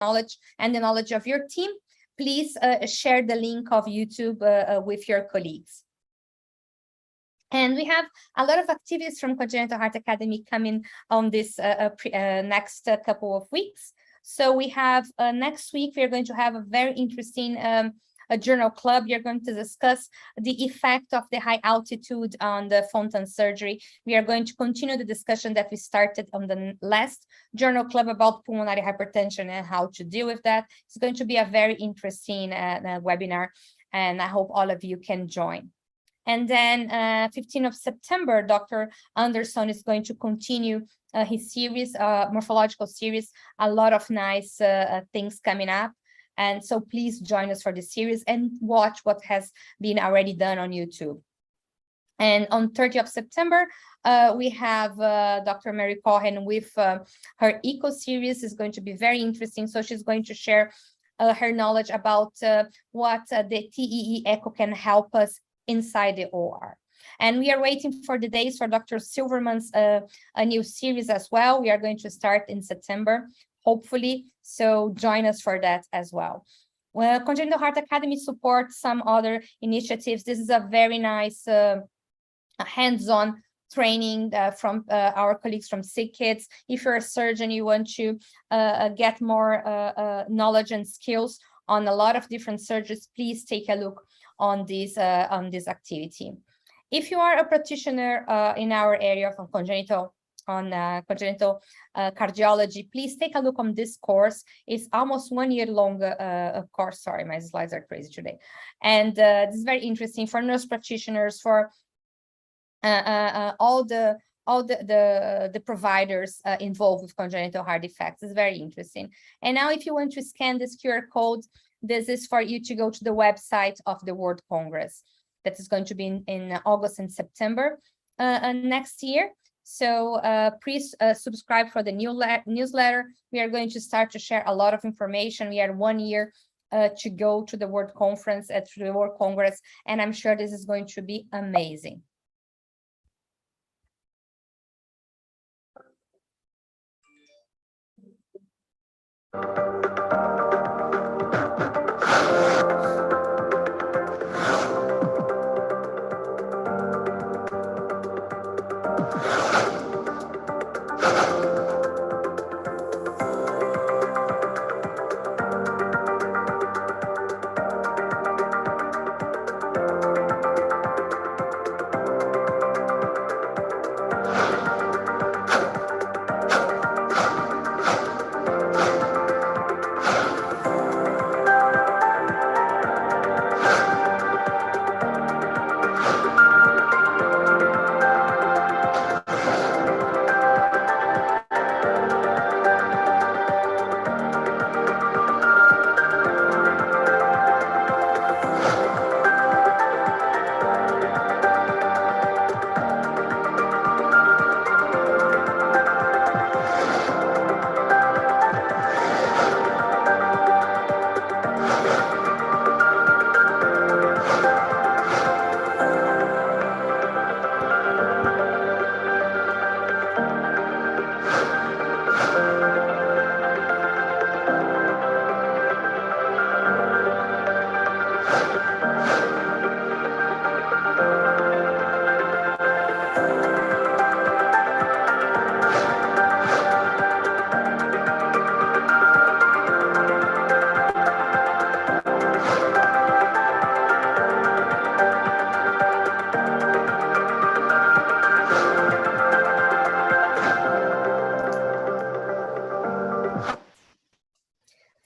knowledge and the knowledge of your team, please share the link of YouTube with your colleagues. And we have a lot of activities from Congenital Heart Academy coming on this next couple of weeks. So we have next week, we are going to have a very interesting a journal club. You're going to discuss the effect of the high altitude on the Fontan surgery. We are going to continue the discussion that we started on the last journal club about pulmonary hypertension and how to deal with that. It's going to be a very interesting webinar, and I hope all of you can join. And then 15th of September, Dr. Anderson is going to continue his series, morphological series, a lot of nice things coming up. And so please join us for the series and watch what has been already done on YouTube. And on 30th of September, we have Dr. Mary Cohen with her ECO series. Is going to be very interesting. So she's going to share her knowledge about what the TEE echo can help us inside the OR. And we are waiting for the days for Dr. Silverman's a new series as well. We are going to start in September, hopefully. So join us for that as well. Well, Congenital Heart Academy supports some other initiatives. This is a very nice hands-on training from our colleagues from Sick Kids. If you're a surgeon, you want to get more knowledge and skills on a lot of different surgeries, please take a look on this activity. If you are a practitioner in our area of congenital cardiology, please take a look on this course. It's almost 1 year long course. Sorry, my slides are crazy today. And this is very interesting for nurse practitioners, for all the providers involved with congenital heart defects. It's very interesting. And now if you want to scan this QR code, this is for you to go to the website of the World Congress. That is going to be in August and September next year. So please subscribe for the newsletter. We are going to start to share a lot of information. We are 1 year to go to the World Conference, to the World Congress, and I'm sure this is going to be amazing.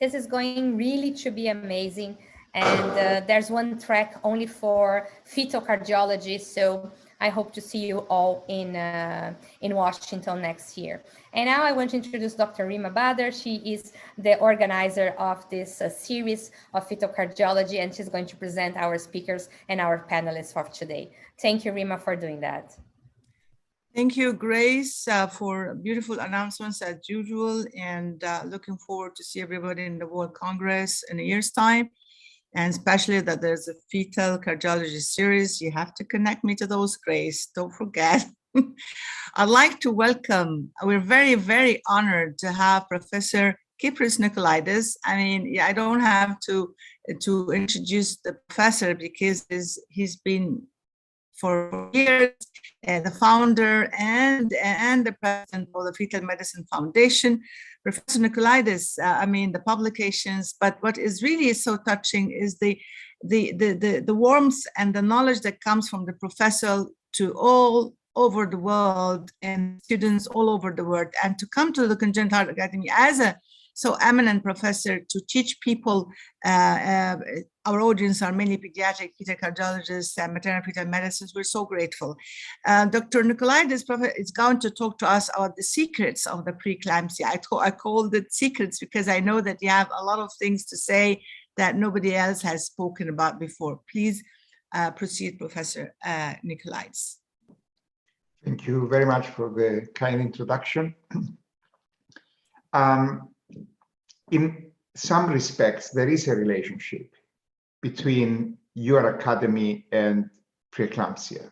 This is going really to be amazing. And there's one track only for fetal cardiology. So I hope to see you all in Washington next year. And now I want to introduce Dr. Rima Badr. She is the organizer of this series of fetal cardiology, and she's going to present our speakers and our panelists for today. Thank you, Rima, for doing that. Thank you, Grace, for beautiful announcements as usual, and looking forward to see everybody in the World Congress in a year's time, and especially that there's a fetal cardiology series. You have to connect me to those, Grace, don't forget. I'd like to welcome, we're very, very honored to have Professor Kypris Nicolaides. I mean, yeah, I don't have to introduce the professor because he's been for years the founder and the president of the Fetal Medicine Foundation. Professor Nicolaides, I mean, the publications, but what is really so touching is the warmth and the knowledge that comes from the professor to all over the world and students all over the world, and to come to the Congenital Heart Academy as a so eminent professor to teach people. Our audience are mainly pediatric fetal cardiologists and maternal fetal medicines. We're so grateful. Dr. Nicolaides is going to talk to us about the secrets of the preeclampsia. I called it secrets because I know that you have a lot of things to say that nobody else has spoken about before. Please proceed, Professor Nicolaides. Thank you very much for the kind introduction. In some respects, there is a relationship between your academy and preeclampsia.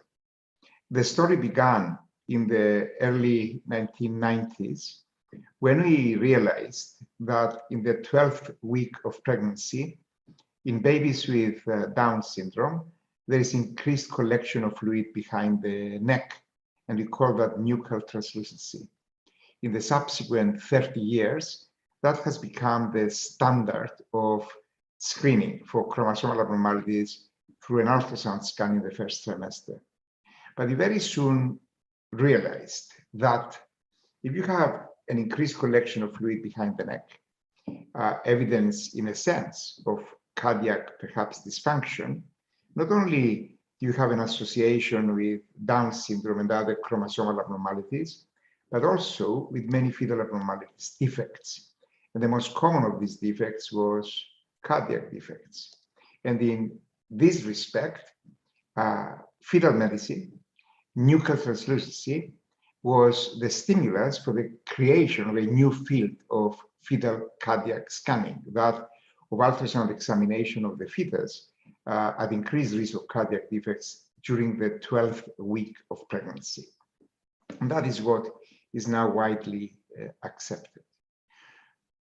The story began in the early 1990s when we realized that in the 12th week of pregnancy, in babies with Down syndrome, there is increased collection of fluid behind the neck, and we call that nuchal translucency. In the subsequent 30 years, that has become the standard of screening for chromosomal abnormalities through an ultrasound scan in the first trimester. But we very soon realized that if you have an increased collection of fluid behind the neck, evidence in a sense of cardiac perhaps dysfunction, not only do you have an association with Down syndrome and other chromosomal abnormalities, but also with many fetal abnormalities, defects. And the most common of these defects was cardiac defects. And in this respect, fetal medicine, nuchal translucency, was the stimulus for the creation of a new field of fetal cardiac scanning, that of ultrasound examination of the fetus at increased risk of cardiac defects during the 12th week of pregnancy. And that is what is now widely accepted.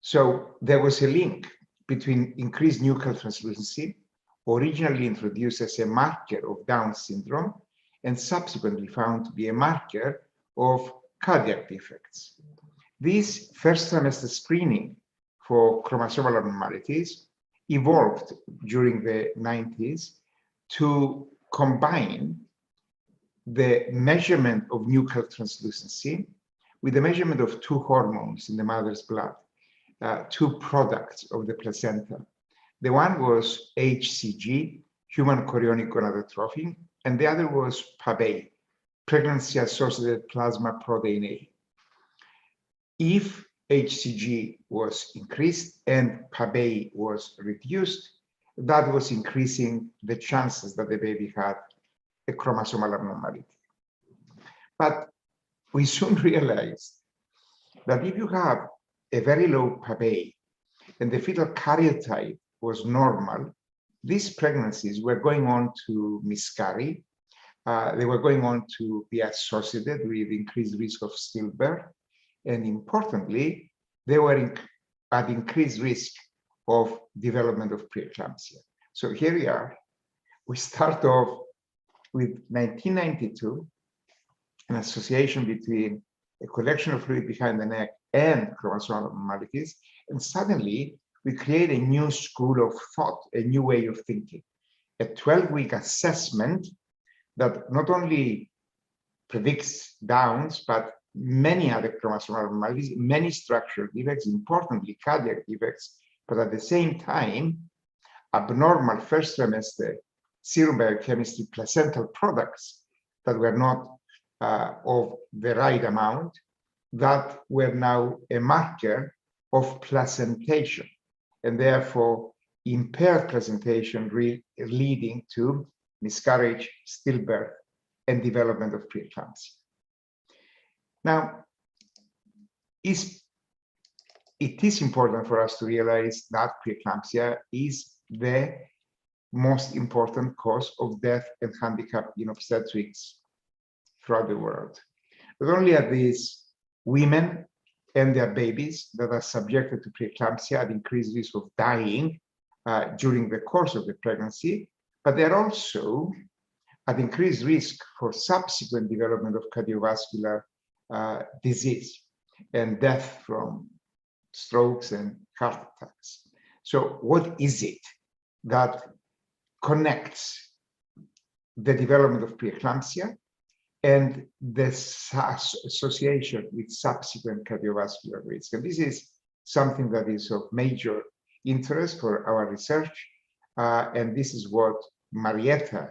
So there was a link between increased nuchal translucency, originally introduced as a marker of Down syndrome, and subsequently found to be a marker of cardiac defects. This first trimester screening for chromosomal abnormalities evolved during the 90s to combine the measurement of nuchal translucency with the measurement of two hormones in the mother's blood, two products of the placenta. The one was HCG, human chorionic gonadotrophin, and the other was PABA, pregnancy-associated plasma protein A. If HCG was increased and PABA was reduced, that was increasing the chances that the baby had a chromosomal abnormality. But we soon realized that if you have a very low PABA and the fetal karyotype was normal, these pregnancies were going on to miscarry. They were going on to be associated with increased risk of stillbirth. And importantly, they were at increased risk of development of preeclampsia. So here we are. We start off with 1992, an association between a collection of fluid behind the neck and chromosomal abnormalities, and suddenly we create a new school of thought, a new way of thinking, a 12-week assessment that not only predicts Downs, but many other chromosomal abnormalities, many structural defects, importantly cardiac defects, but at the same time, abnormal first trimester serum biochemistry placental products that were not of the right amount, that were now a marker of placentation, and therefore impaired placentation leading to miscarriage, stillbirth, and development of preeclampsia. Now, it is important for us to realize that preeclampsia is the most important cause of death and handicap in obstetrics throughout the world. Not only are these women and their babies that are subjected to preeclampsia at increased risk of dying during the course of the pregnancy, but they're also at increased risk for subsequent development of cardiovascular disease and death from strokes and heart attacks. So what is it that connects the development of preeclampsia and the association with subsequent cardiovascular risk? And this is something that is of major interest for our research. And this is what Marietta,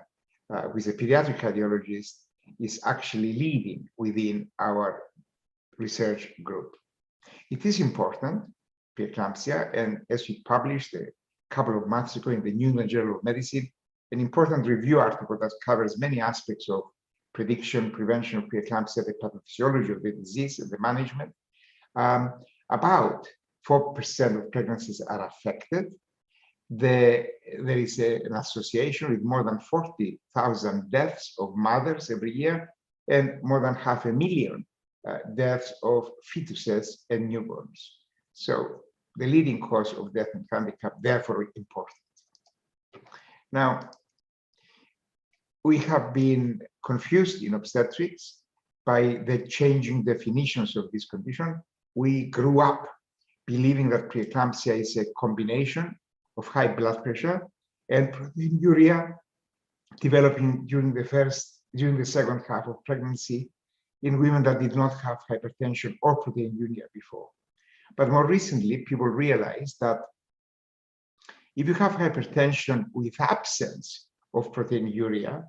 who is a pediatric cardiologist, is actually leading within our research group. It is important, preeclampsia, and as we published a couple of months ago in the New England Journal of Medicine, an important review article that covers many aspects of prediction, prevention of preeclampsia, the pathophysiology of the disease and the management. About 4% of pregnancies are affected. There is an association with more than 40,000 deaths of mothers every year and more than 500,000 deaths of fetuses and newborns. So the leading cause of death and handicap, therefore important. Now, we have been confused in obstetrics by the changing definitions of this condition. We grew up believing that preeclampsia is a combination of high blood pressure and proteinuria developing during the second half of pregnancy in women that did not have hypertension or proteinuria before. But more recently, people realized that if you have hypertension with absence of proteinuria,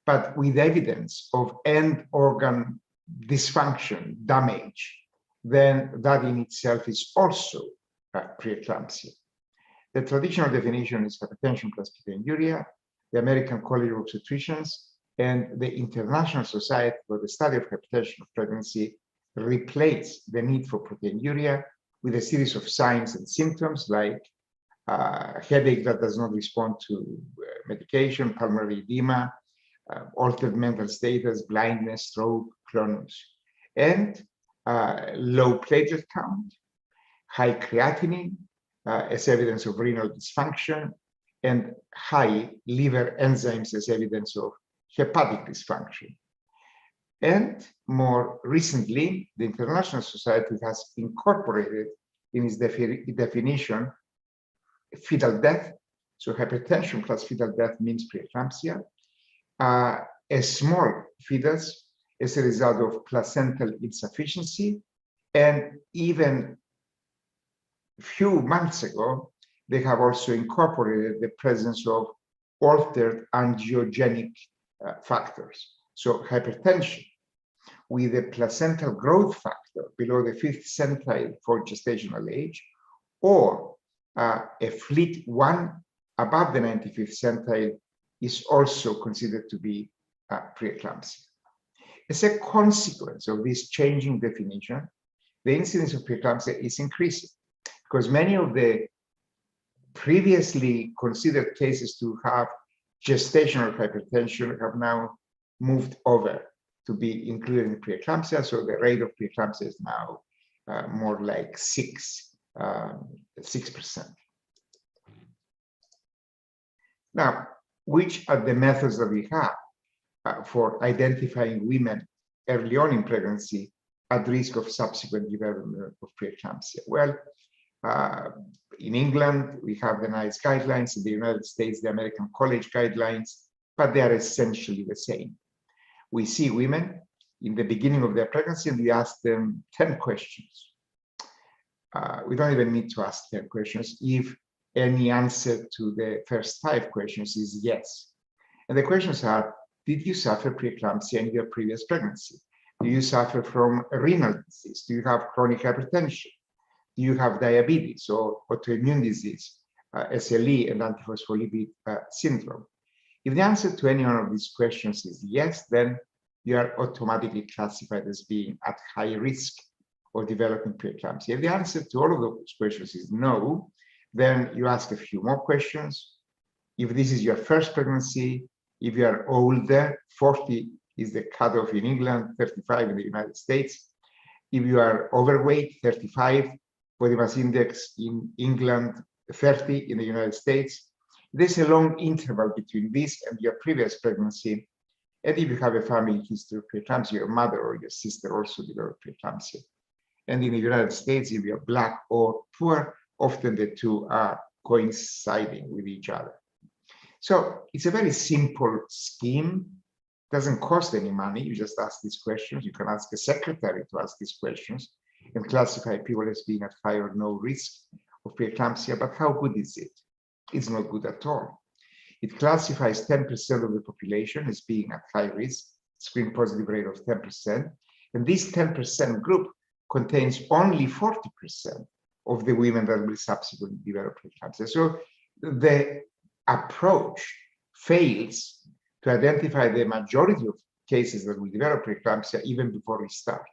but with evidence of end organ dysfunction, damage, then that in itself is also preeclampsia. The traditional definition is hypertension plus proteinuria. The American College of Obstetricians and the International Society for the Study of Hypertension of Pregnancy replace the need for proteinuria with a series of signs and symptoms like headache that does not respond to medication, pulmonary edema, altered mental status, blindness, stroke, clonus, and low platelet count, high creatinine as evidence of renal dysfunction, and high liver enzymes as evidence of hepatic dysfunction. And more recently, the International Society has incorporated in its definition fetal death. So hypertension plus fetal death means preeclampsia. A small fetus as a result of placental insufficiency. And even a few months ago, they have also incorporated the presence of altered angiogenic factors. So hypertension with a placental growth factor below the 5th centile for gestational age, or a FLT1 above the 95th centile is also considered to be preeclampsia. As a consequence of this changing definition, the incidence of preeclampsia is increasing because many of the previously considered cases to have gestational hypertension have now moved over to be included in preeclampsia. So the rate of preeclampsia is now more like 6%. Now, which are the methods that we have for identifying women early on in pregnancy at risk of subsequent development of preeclampsia? Well, in England, we have the NICE guidelines. In the United States, the American College guidelines, but they are essentially the same. We see women in the beginning of their pregnancy and we ask them 10 questions. We don't even need to ask 10 questions if any answer to the first 5 questions is yes. And the questions are, did you suffer preeclampsia in your previous pregnancy? Do you suffer from renal disease? Do you have chronic hypertension? Do you have diabetes or autoimmune disease, SLE and antiphospholipid syndrome? If the answer to any one of these questions is yes, then you are automatically classified as being at high risk of developing preeclampsia. If the answer to all of those questions is no, then you ask a few more questions. If this is your first pregnancy, if you are older, 40 is the cutoff in England, 35 in the United States, If you are overweight, 35, body mass index in England, 30 in the United States. There's a long interval between this and your previous pregnancy. And if you have a family history of preeclampsia, your mother or your sister also developed preeclampsia. And in the United States, if you're Black or poor, often the two are coinciding with each other. So it's a very simple scheme. Doesn't cost any money. You just ask these questions. You can ask a secretary to ask these questions and classify people as being at high or no risk of preeclampsia. But how good is it? It's not good at all. It classifies 10% of the population as being at high risk, screen positive rate of 10%. And this 10% group contains only 40% of the women that will subsequently develop preeclampsia. So the approach fails to identify the majority of cases that will develop preeclampsia even before we start.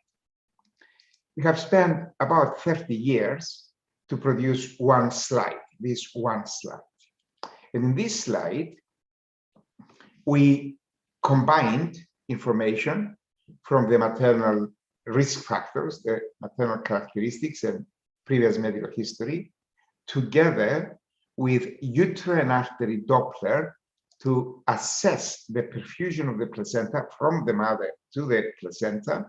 We have spent about 30 years to produce one slide, this one slide. And in this slide, we combined information from the maternal risk factors, the maternal characteristics and previous medical history, together with uterine artery Doppler to assess the perfusion of the placenta from the mother to the placenta,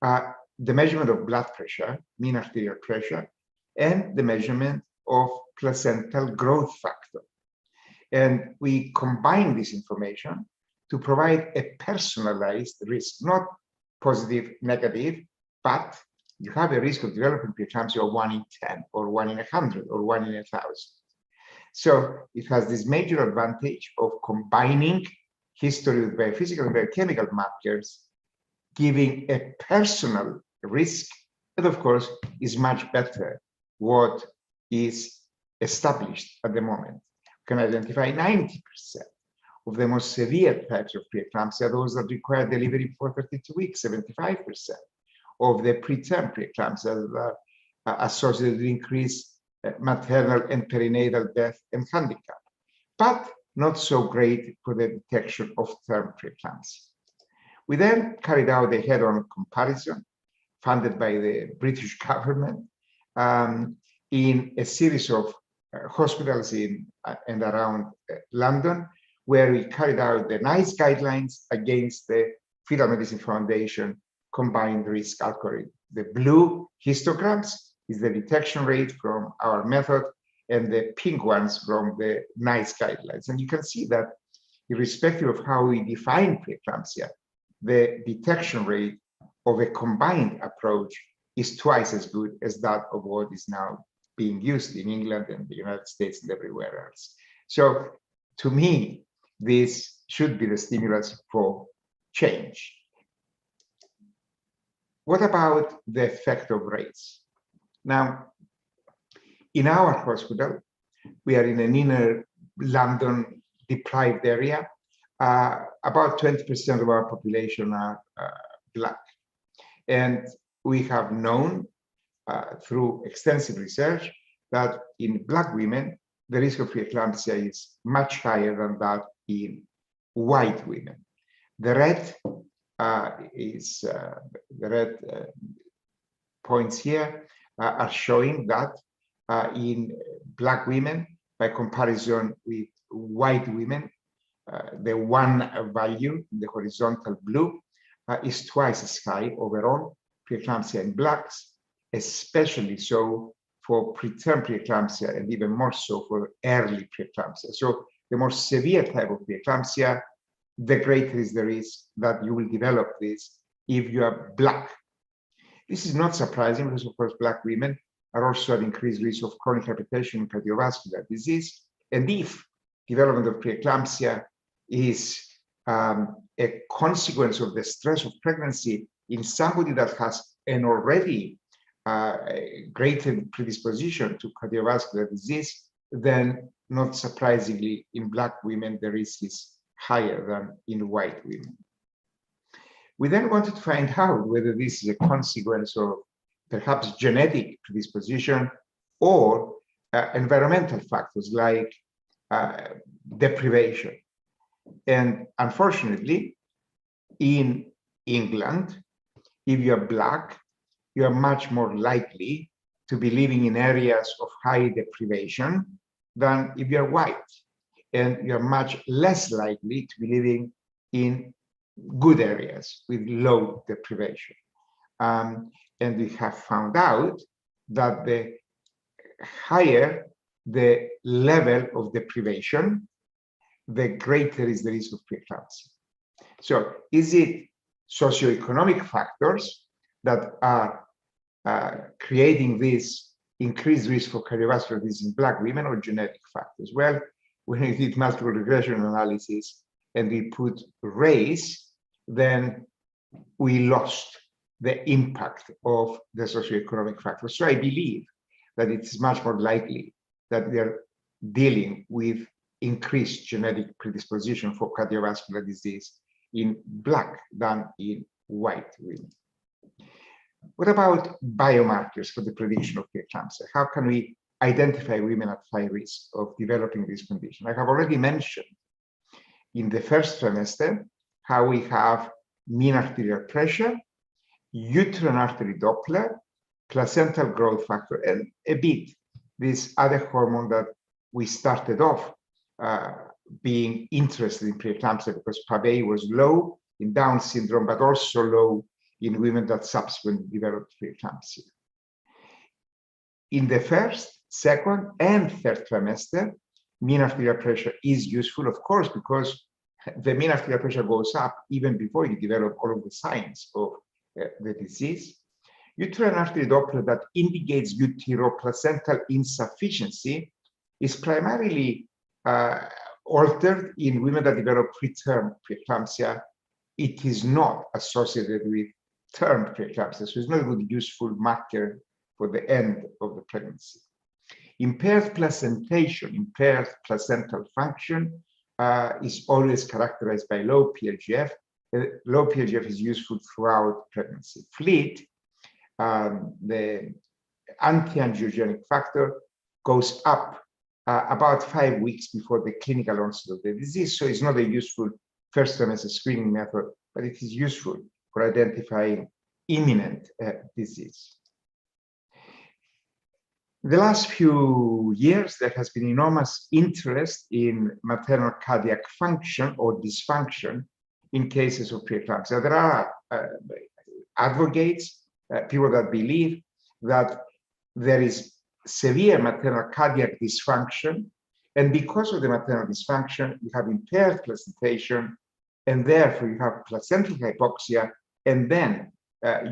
the measurement of blood pressure, mean arterial pressure, and the measurement of placental growth factor. And we combine this information to provide a personalized risk, not positive, negative, but you have a risk of developing preeclampsia of 1 in 10 or 1 in 100 or 1 in 1,000. So it has this major advantage of combining history with biophysical and biochemical markers, giving a personal risk, and of course is much better what is established at the moment. We can identify 90% of the most severe types of preeclampsia, those that require delivery before 32 weeks, 75% of the preterm preeclampsia that are associated with increased maternal and perinatal death and handicap, but not so great for the detection of term preeclampsia. We then carried out a head-on comparison funded by the British government in a series of hospitals in and around London, where we carried out the NICE guidelines against the Fetal Medicine Foundation combined risk algorithm. The blue histograms is the detection rate from our method, and the pink ones from the NICE guidelines. And you can see that irrespective of how we define preeclampsia, the detection rate of a combined approach is twice as good as that of what is now being used in England and the United States and everywhere else. So to me, this should be the stimulus for change. What about the effect of race? Now, in our hospital, we are in an inner London deprived area. About 20% of our population are Black. And we have known through extensive research that in Black women, the risk of preeclampsia is much higher than that in white women. The red points here are showing that in Black women, by comparison with white women, the one value, the horizontal blue, is twice as high overall preeclampsia in Blacks, especially so for preterm preeclampsia and even more so for early preeclampsia. So the more severe type of preeclampsia, the greater is the risk that you will develop this if you are Black. This is not surprising because, of course, Black women are also at increased risk of chronic hypertension and cardiovascular disease. And if development of preeclampsia is a consequence of the stress of pregnancy in somebody that has an already greater predisposition to cardiovascular disease, then not surprisingly, in Black women, the risk is higher than in white women. We then wanted to find out whether this is a consequence of perhaps genetic predisposition or environmental factors like deprivation. And unfortunately, in England, if you're Black, you are much more likely to be living in areas of high deprivation than if you're white. And you're much less likely to be living in good areas with low deprivation. And we have found out that the higher the level of deprivation, the greater is the risk of preeclampsia. So is it socioeconomic factors that are creating this increased risk for cardiovascular disease in Black women, or genetic factors? Well, when we did multiple regression analysis and we put race, then we lost the impact of the socioeconomic factors. So I believe that it's much more likely that we are dealing with increased genetic predisposition for cardiovascular disease in Black than in white women. What about biomarkers for the prediction of preeclampsia? How can we identify women at high risk of developing this condition? I have already mentioned in the first trimester how we have mean arterial pressure, uterine artery Doppler, placental growth factor, and a bit this other hormone that we started off being interested in preeclampsia because PAVA was low in Down syndrome, but also low in women that subsequently developed preeclampsia. In the first, second, and third trimester, mean arterial pressure is useful, of course, because the mean arterial pressure goes up even before you develop all of the signs of the disease. Uterine artery Doppler that indicates uteroplacental insufficiency is primarily altered in women that develop preterm preeclampsia. It is not associated with term preeclampsia, so it's not a good useful marker for the end of the pregnancy. Impaired placentation, impaired placental function is always characterized by low PLGF. Low PLGF is useful throughout pregnancy. FLEET, the anti-angiogenic factor, goes up about 5 weeks before the clinical onset of the disease. So it's not a useful first trimester screening method, but it is useful for identifying imminent disease. The last few years, there has been enormous interest in maternal cardiac function or dysfunction in cases of preeclampsia. There are advocates, people that believe that there is severe maternal cardiac dysfunction, and because of the maternal dysfunction, you have impaired placentation, and therefore you have placental hypoxia, and then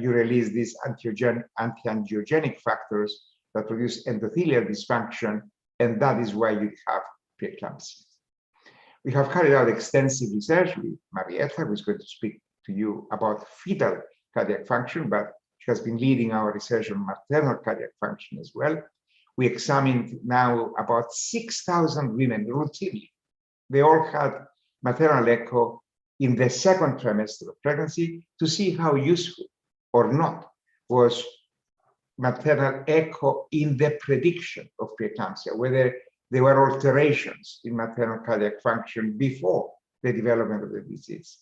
you release these anti-angiogenic factors that produce endothelial dysfunction, and that is why you have preeclampsia. We have carried out extensive research with Marietta, who is going to speak to you about fetal cardiac function, but she has been leading our research on maternal cardiac function as well. We examined now about 6,000 women routinely. They all had maternal echo in the second trimester of pregnancy to see how useful or not was maternal echo in the prediction of preeclampsia, whether there were alterations in maternal cardiac function before the development of the disease.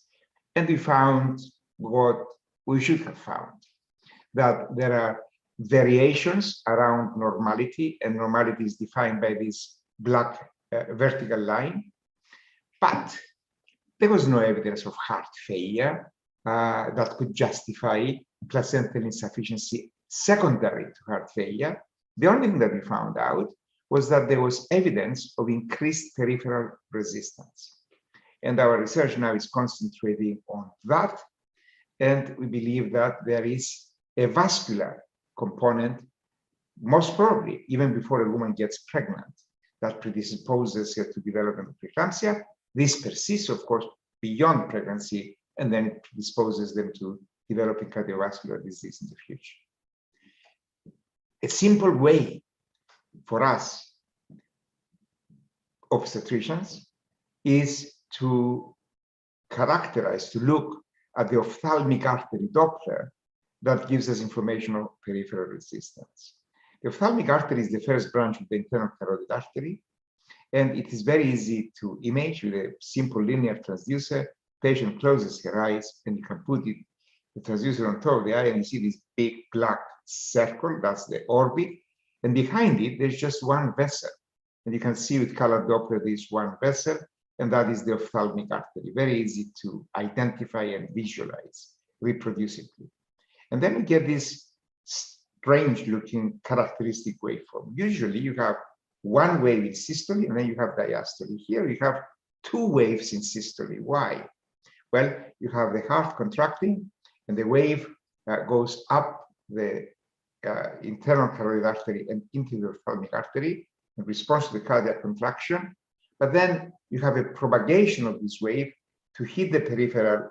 And we found what we should have found, that there are variations around normality, and normality is defined by this black vertical line, but there was no evidence of heart failure that could justify placental insufficiency secondary to heart failure. The only thing that we found out was that there was evidence of increased peripheral resistance. And our research now is concentrating on that. And we believe that there is a vascular component, most probably even before a woman gets pregnant, that predisposes her to development of preeclampsia. This persists, of course, beyond pregnancy, and then it predisposes them to developing cardiovascular disease in the future. A simple way for us obstetricians is to characterize, to look at the ophthalmic artery Doppler that gives us information on peripheral resistance. The ophthalmic artery is the first branch of the internal carotid artery, and it is very easy to image with a simple linear transducer. Patient closes her eyes, and you can put it the transducer on top of the eye, and you see this big black circle, that's the orbit. And behind it, there's just one vessel. And you can see with color Doppler, this one vessel, and that is the ophthalmic artery. Very easy to identify and visualize reproducibly. And then we get this strange looking characteristic waveform. Usually you have one wave in systole and then you have diastole. Here you have two waves in systole. Why? Well, you have the heart contracting and the wave goes up the internal carotid artery and into the ophthalmic artery in response to the cardiac contraction. But then you have a propagation of this wave to hit the peripheral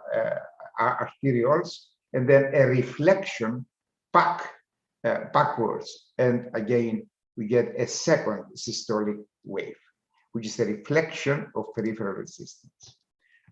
arterioles, and then a reflection backwards. And again, we get a second systolic wave, which is a reflection of peripheral resistance.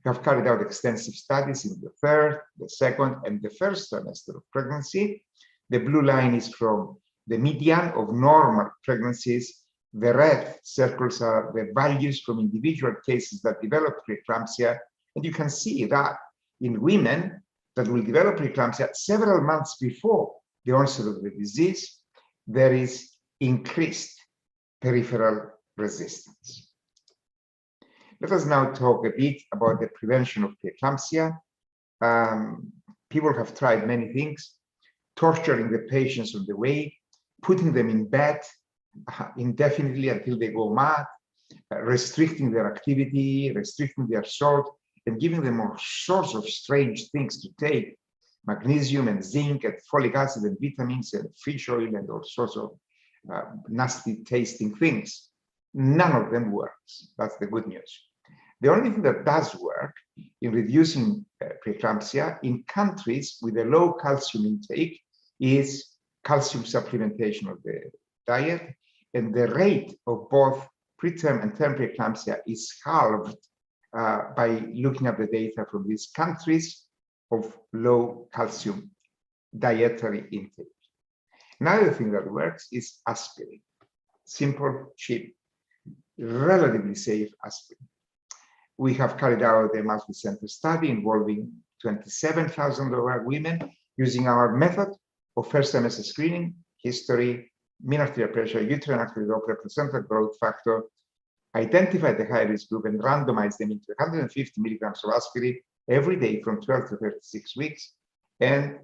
We have carried out extensive studies in the third, the second, and the first trimester of pregnancy. The blue line is from the median of normal pregnancies. The red circles are the values from individual cases that develop preeclampsia. And you can see that in women that will develop preeclampsia several months before the onset of the disease, there is increased peripheral resistance. Let us now talk a bit about the prevention of preeclampsia. People have tried many things, torturing the patients on the way, putting them in bed indefinitely until they go mad, restricting their activity, restricting their salt, and giving them all sorts of strange things to take, magnesium and zinc and folic acid and vitamins and fish oil and all sorts of nasty tasting things. None of them works. That's the good news. The only thing that does work in reducing preeclampsia in countries with a low calcium intake is calcium supplementation of the diet, and the rate of both preterm and term preeclampsia is halved by looking at the data from these countries of low calcium dietary intake. Another thing that works is aspirin. Simple, cheap, relatively safe aspirin. We have carried out a multi-center study involving 27,000 women using our method of first trimester screening, history, mean arterial pressure, uterine artery Doppler, placental growth factor, identified the high-risk group and randomized them into 150 milligrams of aspirin every day from 12 to 36 weeks, and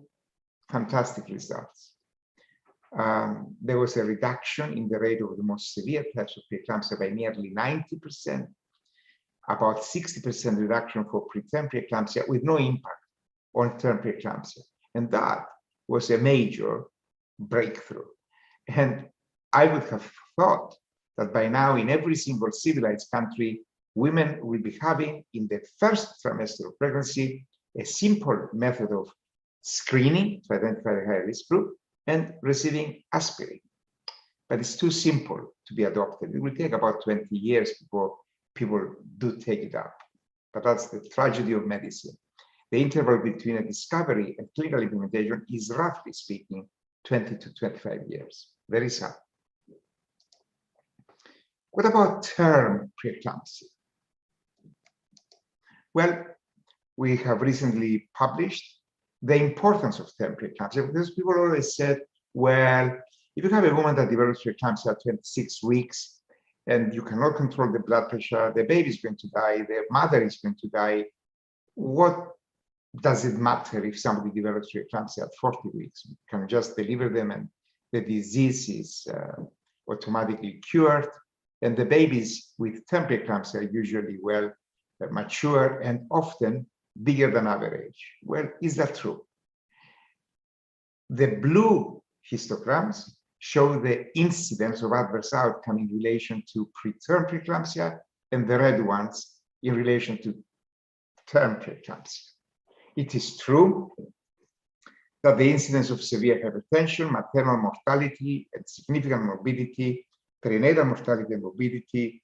fantastic results. There was a reduction in the rate of the most severe types of preeclampsia by nearly 90%, about 60% reduction for preterm preeclampsia with no impact on term preeclampsia. And that was a major breakthrough. And I would have thought that by now in every single civilized country, women will be having in the first trimester of pregnancy a simple method of screening to identify the high-risk group and receiving aspirin. But it's too simple to be adopted. It will take about 20 years before people do take it up. But that's the tragedy of medicine. The interval between a discovery and clinical implementation is, roughly speaking, 20 to 25 years. Very sad. What about term preeclampsia? Well, we have recently published the importance of term preeclampsia, because people always said, well, if you have a woman that develops preeclampsia at 26 weeks and you cannot control the blood pressure, the baby is going to die, the mother is going to die, what does it matter if somebody develops preeclampsia at 40 weeks? You can just deliver them and the disease is automatically cured. And the babies with term preeclampsia are usually well mature and often bigger than average. Well, is that true? The blue histograms show the incidence of adverse outcome in relation to preterm preeclampsia, and the red ones in relation to term preeclampsia. It is true that the incidence of severe hypertension, maternal mortality, and significant morbidity, perinatal mortality and morbidity,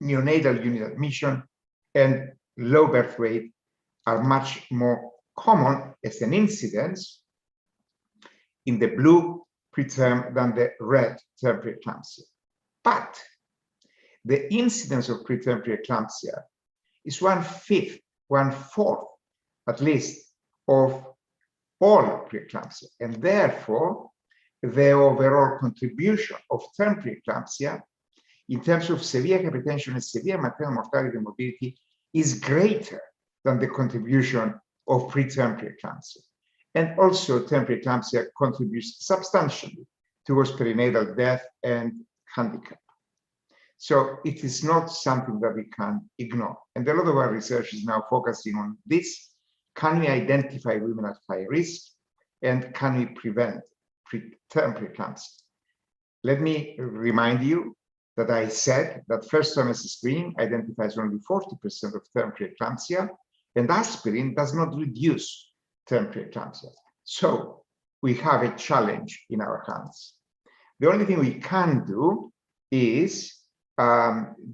neonatal unit admission, and low birth weight are much more common as an incidence in the blue preterm than the red term preeclampsia. But the incidence of preterm preeclampsia is 1/5, 1/4 at least of all preeclampsia, and therefore the overall contribution of term preeclampsia in terms of severe hypertension and severe maternal mortality and morbidity is greater than the contribution of preterm preeclampsia. And also term preeclampsia contributes substantially towards perinatal death and handicap. So it is not something that we can ignore. And a lot of our research is now focusing on this. Can we identify women at high risk? And can we prevent term preeclampsia? Let me remind you that I said that first trimester screening identifies only 40% of term preeclampsia, and aspirin does not reduce term preeclampsia. So we have a challenge in our hands. The only thing we can do is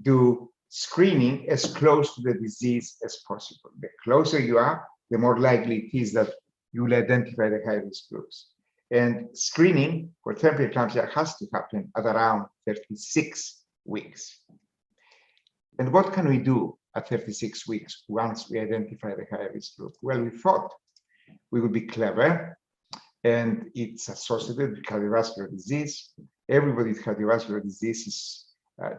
do screening as close to the disease as possible. The closer you are, the more likely it is that you will identify the high-risk groups. And screening for term preeclampsia has to happen at around 36 weeks. And what can we do at 36 weeks once we identify the high-risk group? Well, we thought we would be clever, and it's associated with cardiovascular disease. Everybody with cardiovascular disease is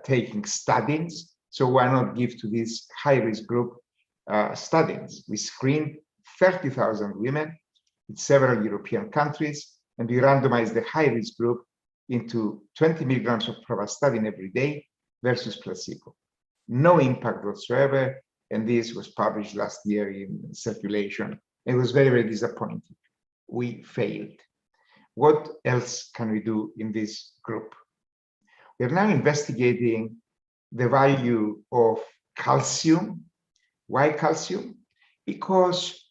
taking statins, so why not give to this high-risk group statins? We screened 30,000 women in several European countries, and we randomized the high-risk group into 20 milligrams of pravastatin every day versus placebo. No impact whatsoever, and this was published last year in Circulation. It was very, very disappointing. We failed. What else can we do in this group? We are now investigating the value of calcium. Why calcium? Because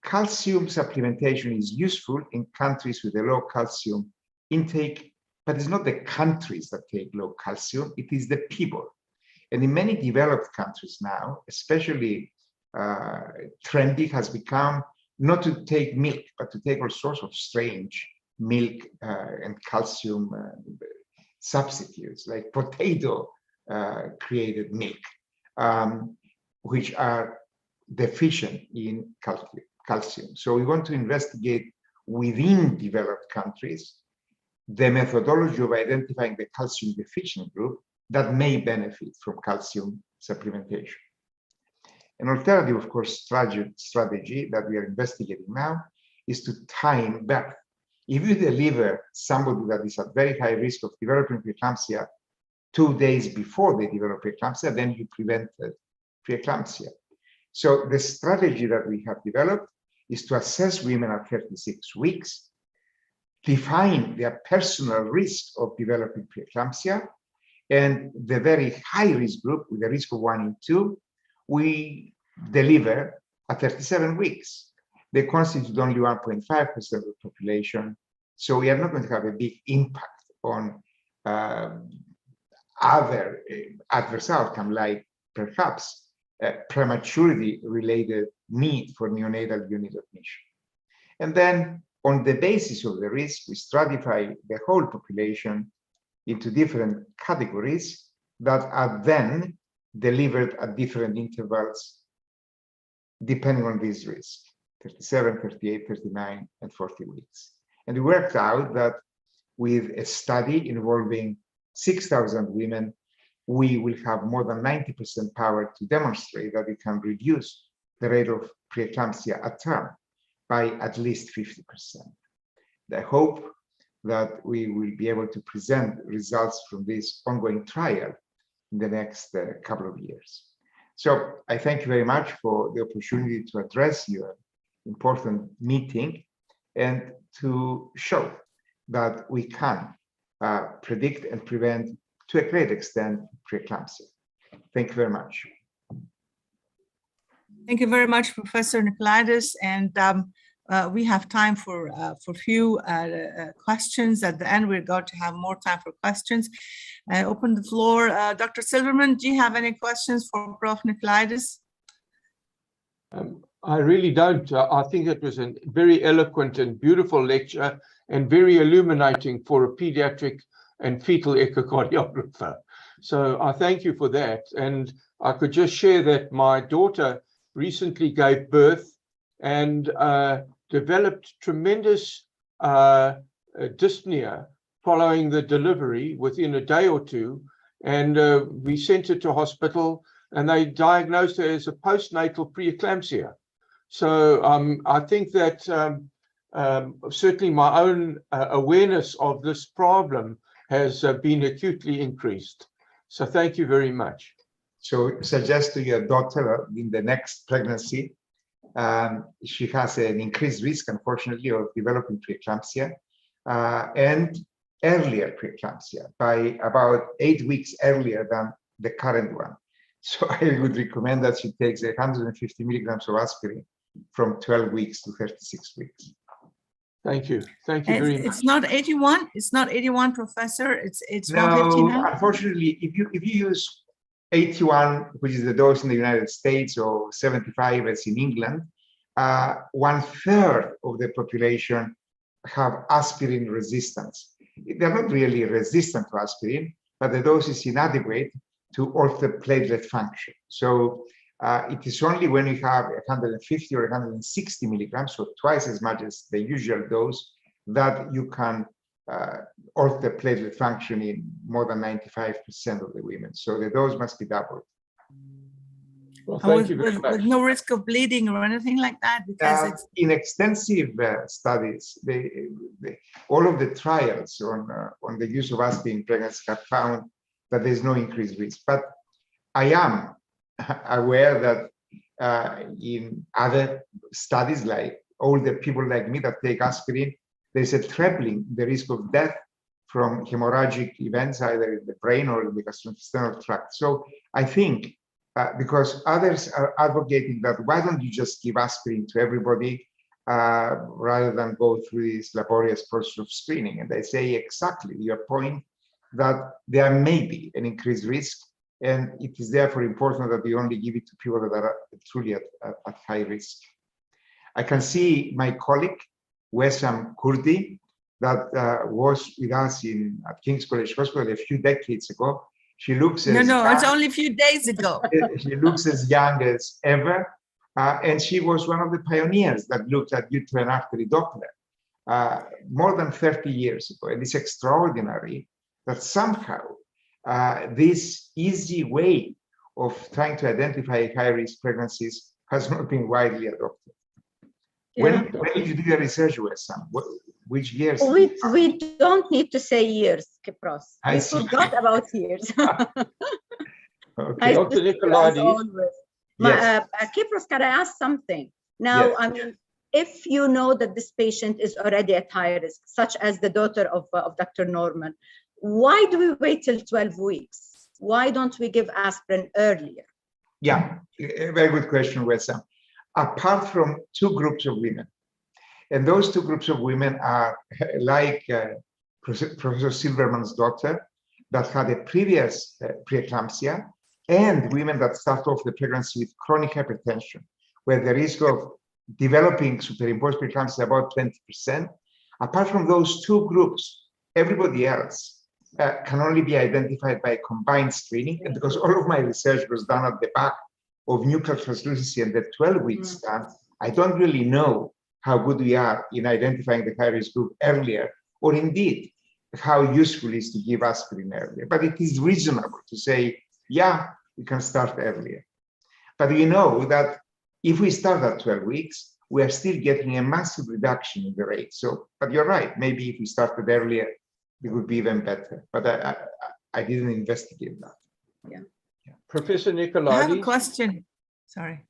calcium supplementation is useful in countries with a low calcium intake, but it's not the countries that take low calcium, it is the people. And in many developed countries now, especially trendy has become not to take milk, but to take all sorts of strange milk and calcium substitutes, like potato created milk, which are deficient in calcium. So we want to investigate within developed countries the methodology of identifying the calcium deficient group that may benefit from calcium supplementation. An alternative, of course, strategy that we are investigating now is to time birth. If you deliver somebody that is at very high risk of developing preeclampsia 2 days before they develop preeclampsia, then you prevented preeclampsia. So the strategy that we have developed is to assess women at 36 weeks, define their personal risk of developing preeclampsia, and the very high risk group with a risk of 1 in 2, we deliver at 37 weeks. They constitute only 1.5% of the population, so we are not going to have a big impact on other adverse outcome, like perhaps prematurity-related need for neonatal unit admission. And then, on the basis of the risk, we stratify the whole population into different categories that are then delivered at different intervals depending on this risk, 37, 38, 39, and 40 weeks. And we worked out that with a study involving 6,000 women, we will have more than 90% power to demonstrate that we can reduce the rate of preeclampsia at term by at least 50%. I hope that we will be able to present results from this ongoing trial in the next couple of years. So I thank you very much for the opportunity to address your important meeting and to show that we can predict and prevent, to a great extent, preeclampsia. Thank you very much. Thank you very much, Professor Nicolaides. And we have time for few questions. At the end, we're going to have more time for questions. I open the floor. Dr. Silverman, do you have any questions for Prof. Nicolaides? I really don't. I think it was a very eloquent and beautiful lecture and very illuminating for a pediatric and fetal echocardiographer. So I thank you for that. And I could just share that my daughter recently gave birth and developed tremendous dyspnea following the delivery within a day or two. And we sent her to hospital, and they diagnosed her as a postnatal preeclampsia. So I think that certainly my own awareness of this problem has been acutely increased. So thank you very much. So suggest to your daughter in the next pregnancy, she has an increased risk, unfortunately, of developing preeclampsia and earlier preeclampsia by about 8 weeks earlier than the current one. So I would recommend that she takes 150 milligrams of aspirin from 12 weeks to 36 weeks. Thank you. Thank you very much. It's not 81. It's not 81, Professor. It's No, 150 now. unfortunately, if you use 81, which is the dose in the United States, or 75 as in England, 1/3 of the population have aspirin resistance. They're not really resistant to aspirin, but the dose is inadequate to alter platelet function. So it is only when you have 150 or 160 milligrams, so twice as much as the usual dose, that you can alter platelet function in more than 95% of the women. So the dose must be doubled. Well, thank you very much. With no risk of bleeding or anything like that, because it's In extensive studies, all of the trials on the use of aspirin in pregnancy have found that there's no increased risk. But I am aware that in other studies, like older people like me that take aspirin, there's a trebling the risk of death from hemorrhagic events, either in the brain or in the gastrointestinal tract. So I think because others are advocating that, why don't you just give aspirin to everybody rather than go through this laborious process of screening? And I say exactly your point, that there may be an increased risk, and it is therefore important that we only give it to people that are truly at high risk. I can see my colleague, Wessam Kurdi, that was with us at King's College Hospital a few decades ago. She looks as no, it's only a few days ago. She looks as young as ever, and she was one of the pioneers that looked at uterine artery Doppler more than 30 years ago. And it's extraordinary that somehow this easy way of trying to identify high-risk pregnancies has not been widely adopted. Yeah. When did you do your research, Wessam? Which years? We don't need to say years, Kipros. I We see. forgot about years. Okay. Dr. Nicolaides. Yes. Kipros, can I ask something? Now, Yes. I mean, if you know that this patient is already at high risk, such as the daughter of Dr. Norman, why do we wait till 12 weeks? Why don't we give aspirin earlier? Yeah, a very good question, Wessam. Apart from two groups of women, and those two groups of women are like Professor Silverman's daughter that had a previous preeclampsia, and women that start off the pregnancy with chronic hypertension, where the risk of developing superimposed preeclampsia is about 20%. Apart from those two groups, everybody else can only be identified by combined screening. And because all of my research was done at the back of nuclear translucency and the 12-week scan, I don't really know how good we are in identifying the high-risk group earlier, or indeed how useful it is to give aspirin earlier. But it is reasonable to say, yeah, we can start earlier. But we know that if we start at 12 weeks, we are still getting a massive reduction in the rate. So, but you're right, maybe if we started earlier, it would be even better. But I didn't investigate that. Yeah. Professor I have a Nicolaides. question. Sorry.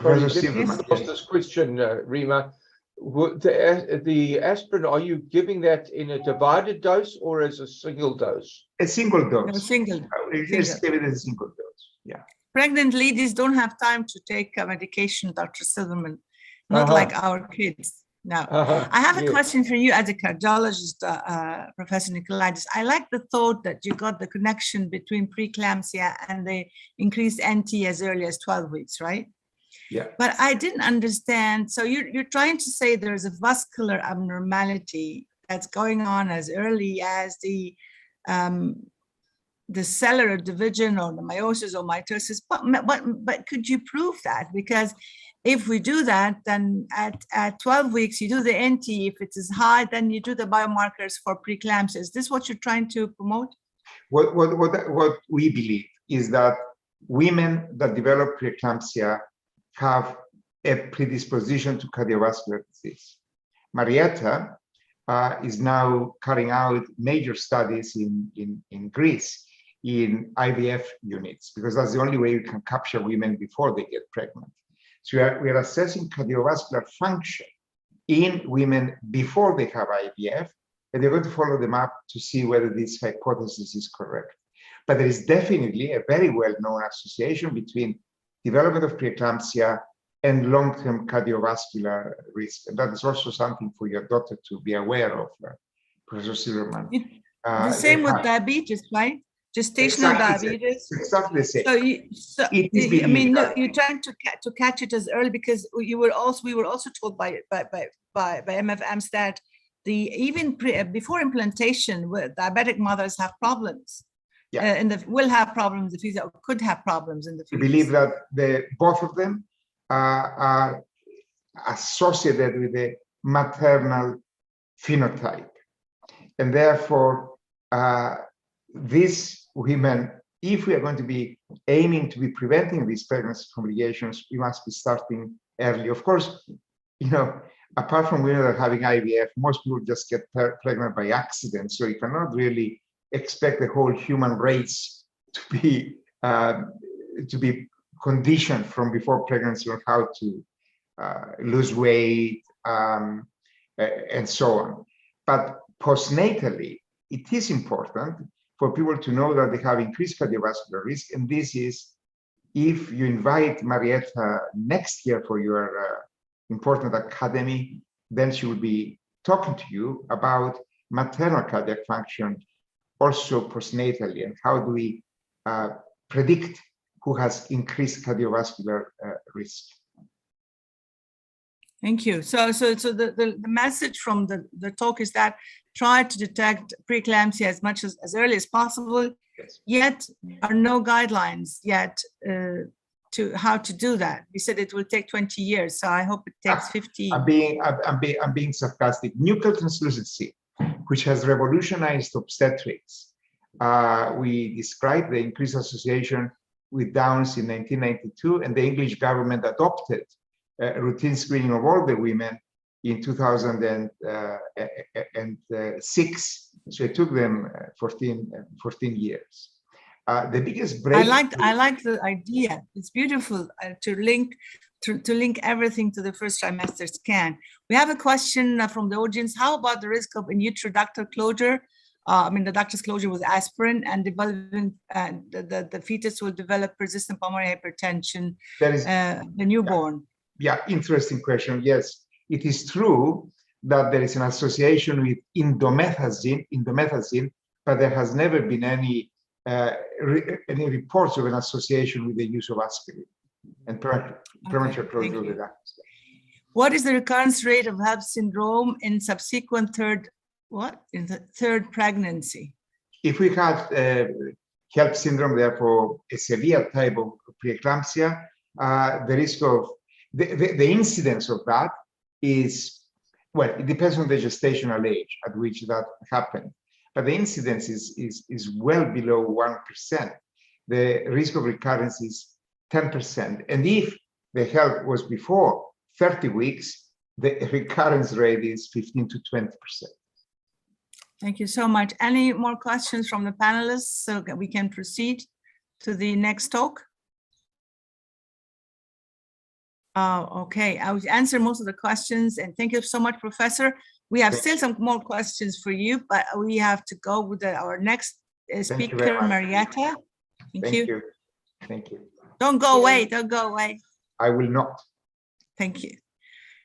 Sorry, Professor let me Silverman, ask yes. this question, Rima. The aspirin, are you giving that in a divided dose or as a single dose? A single dose. No, single. We just give it as a single dose. Yeah. Pregnant ladies don't have time to take medication, Dr. Silverman, not like our kids. Now, I have a yes. question for you as a cardiologist, Professor Nicolaides. I like the thought that you got the connection between preeclampsia and the increased NT as early as 12 weeks, right? Yeah. But I didn't understand. So you're trying to say there's a vascular abnormality that's going on as early as the cellular division or the meiosis or mitosis. But could you prove that? Because if we do that, then at 12 weeks, you do the NT. If it is high, then you do the biomarkers for preeclampsia. Is this what you're trying to promote? What we believe is that women that develop preeclampsia have a predisposition to cardiovascular disease. Marietta is now carrying out major studies in Greece in IVF units, because that's the only way we can capture women before they get pregnant. So we are assessing cardiovascular function in women before they have IVF, and they're going to follow them up to see whether this hypothesis is correct. But there is definitely a very well-known association between development of preeclampsia and long-term cardiovascular risk. And that is also something for your daughter to be aware of, Professor Silverman. The same with diabetes, right? Gestational diabetes. Exactly the same. I mean, no, you're trying to catch it as early, because we were also told by MFMs that even before implantation, diabetic mothers have problems. Yeah. Will have problems in the future, or could have problems in the future. We believe that both of them are associated with the maternal phenotype, and therefore these women, if we are going to be aiming to be preventing these pregnancy complications, we must be starting early. Of course, you know, apart from women that are having IVF, most people just get pregnant by accident. So you cannot really expect the whole human race to be conditioned from before pregnancy on how to lose weight and so on. But postnatally, it is important for people to know that they have increased cardiovascular risk. And this is, if you invite Marietta next year for your important academy, then she will be talking to you about maternal cardiac function, also postnatally, and how do we predict who has increased cardiovascular risk. Thank you. So the message from the talk is that try to detect preeclampsia as much as early as possible. Yes. Yet are no guidelines yet to how to do that. We said it will take 20 years, so I hope it takes 15. I'm being sarcastic. Nuchal translucency, which has revolutionized obstetrics. We described the increased association with Downs in 1992, and the English government adopted routine screening of all the women in 2006. So it took them 14 years. The biggest break. I like the idea. It's beautiful to link everything to the first trimester scan. We have a question from the audience. How about the risk of in utero ductal closure? I mean, the ductus closure with aspirin, and developing the fetus will develop persistent pulmonary hypertension. That is the newborn. Yeah, interesting question. Yes, it is true that there is an association with indomethacin, but there has never been any reports of an association with the use of aspirin and premature closure of the ductus. What is the recurrence rate of HELLP syndrome in subsequent third pregnancy? If we had HELLP syndrome, therefore a severe type of preeclampsia, the risk of the incidence of that is, well, it depends on the gestational age at which that happened, but the incidence is well below 1%. The risk of recurrence is 10%. And if the HELLP was before 30 weeks, the recurrence rate is 15 to 20%. Thank you so much. Any more questions from the panelists so that we can proceed to the next talk? Okay, I will answer most of the questions, and thank you so much, Professor. We have still some more questions for you, but we have to go with our next speaker, Marietta. Thank you. Thank you. Don't go away. Don't go away. I will not. Thank you.